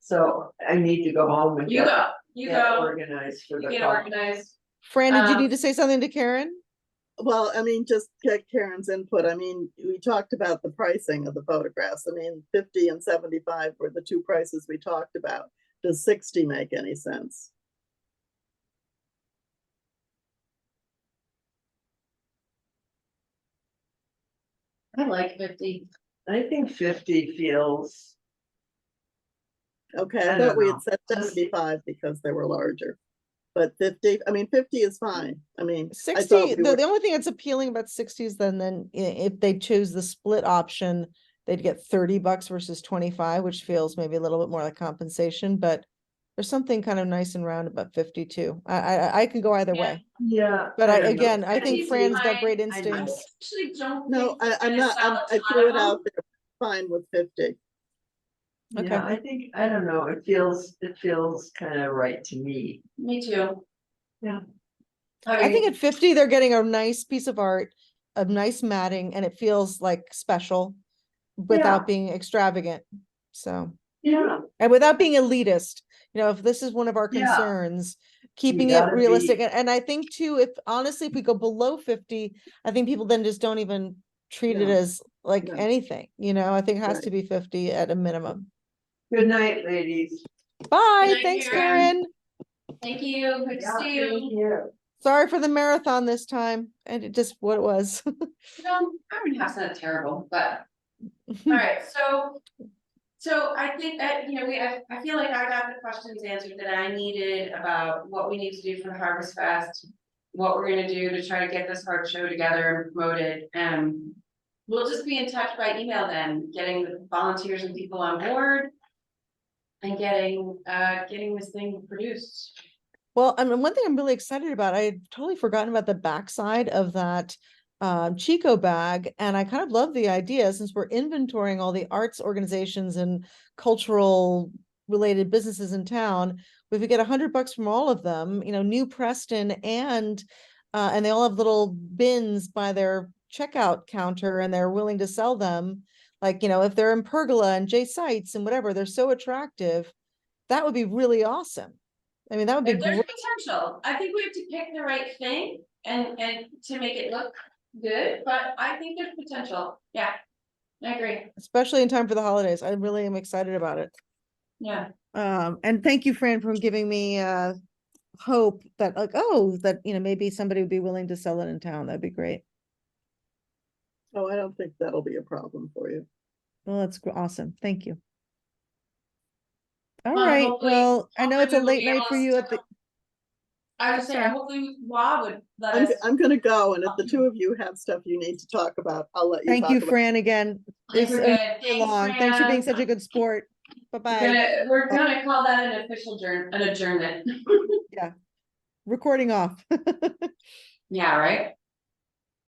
So I need to go home and You get go, you go, organized for you the get call. organized. Fran, did you Um, need to say something to Karen? Well, I mean, just get Karen's input. I mean, we talked about the pricing of the photographs. I mean, 50 and 75 were the two prices we talked about. Does 60 make any sense? I like 50. I think 50 feels, Okay, I I don't thought we know. had said Just- 75 because they were larger. But 50, I mean, 50 is fine. I mean, I 60, thought we the, were, the only thing that's appealing about 60 is then if they choose the split option, they'd get $30 versus 25, which feels maybe a little bit more like compensation, but there's something kind of nice and round about 52. I can go either Yeah. way, yeah. but don't know. again, I 50 think is Fran's got fine. great I I instincts. actually don't. no, think I'm we're not, gonna sell I a ton threw of it out them. there. Fine with 50. Okay. Yeah, I think, I don't know, it feels kind of right to me. Me too. Yeah. I think at 50, they're getting a nice piece of art, a nice matting, and it feels like special without being extravagant. So, Yeah, and without being elitist, if this is one of our Yeah. concerns, keeping it gotta realistic. be- And I think too, if honestly, if we go below 50, I think people then just don't even treat it No. as like No. anything, I think it has Right. to be 50 at a minimum. good night, ladies. Bye, night, thanks, Karen. Karen. Thank you, good to Yeah, see you. thank you. Sorry for the marathon this time, and it just what it was. No, I mean, that's not terrible, but, alright, so I think that, I feel like I got the questions answered that I needed about what we need to do for Harvest Fest. What we're gonna do to try to get this art show together and promoted, and we'll just be in touch by email then, getting the volunteers and people on board. and getting this thing produced. Well, and one thing I'm really excited about, I had totally forgotten about the backside of that Chico bag, and I kind of love the idea since we're inventorying all the arts organizations and cultural related businesses in town. If we get $100 from all of them, New Preston and they all have little bins by their checkout counter, and they're willing to sell them. Like, if they're in Pergola and J Sites and whatever, they're so attractive. That would be really awesome. I mean, that would be There's great. potential. I think we have to pick the right thing and to make it look good, but I think there's potential. Yeah, I agree. Especially in time for the holidays. I really am excited about it. Yeah. And thank you, Fran, for giving me hope that that maybe somebody would be willing to sell it in town. That'd be great. Oh, I don't think that'll be a problem for you. Well, that's awesome. Thank you. All Well, right. hopefully- Well, I know it's a hopefully we'll late be night able for to you at the. still- I was saying, Sorry. hopefully Rob would let I'm, us. I'm gonna go, and if the two of you have stuff you need to talk about, I'll let you Thank talk you, about. Fran, again. It's We're good. Thanks, long. Thanks for being Fran. such a good sport. Bye-bye. We're gonna call that an official an adjournment. Recording off. Yeah, right?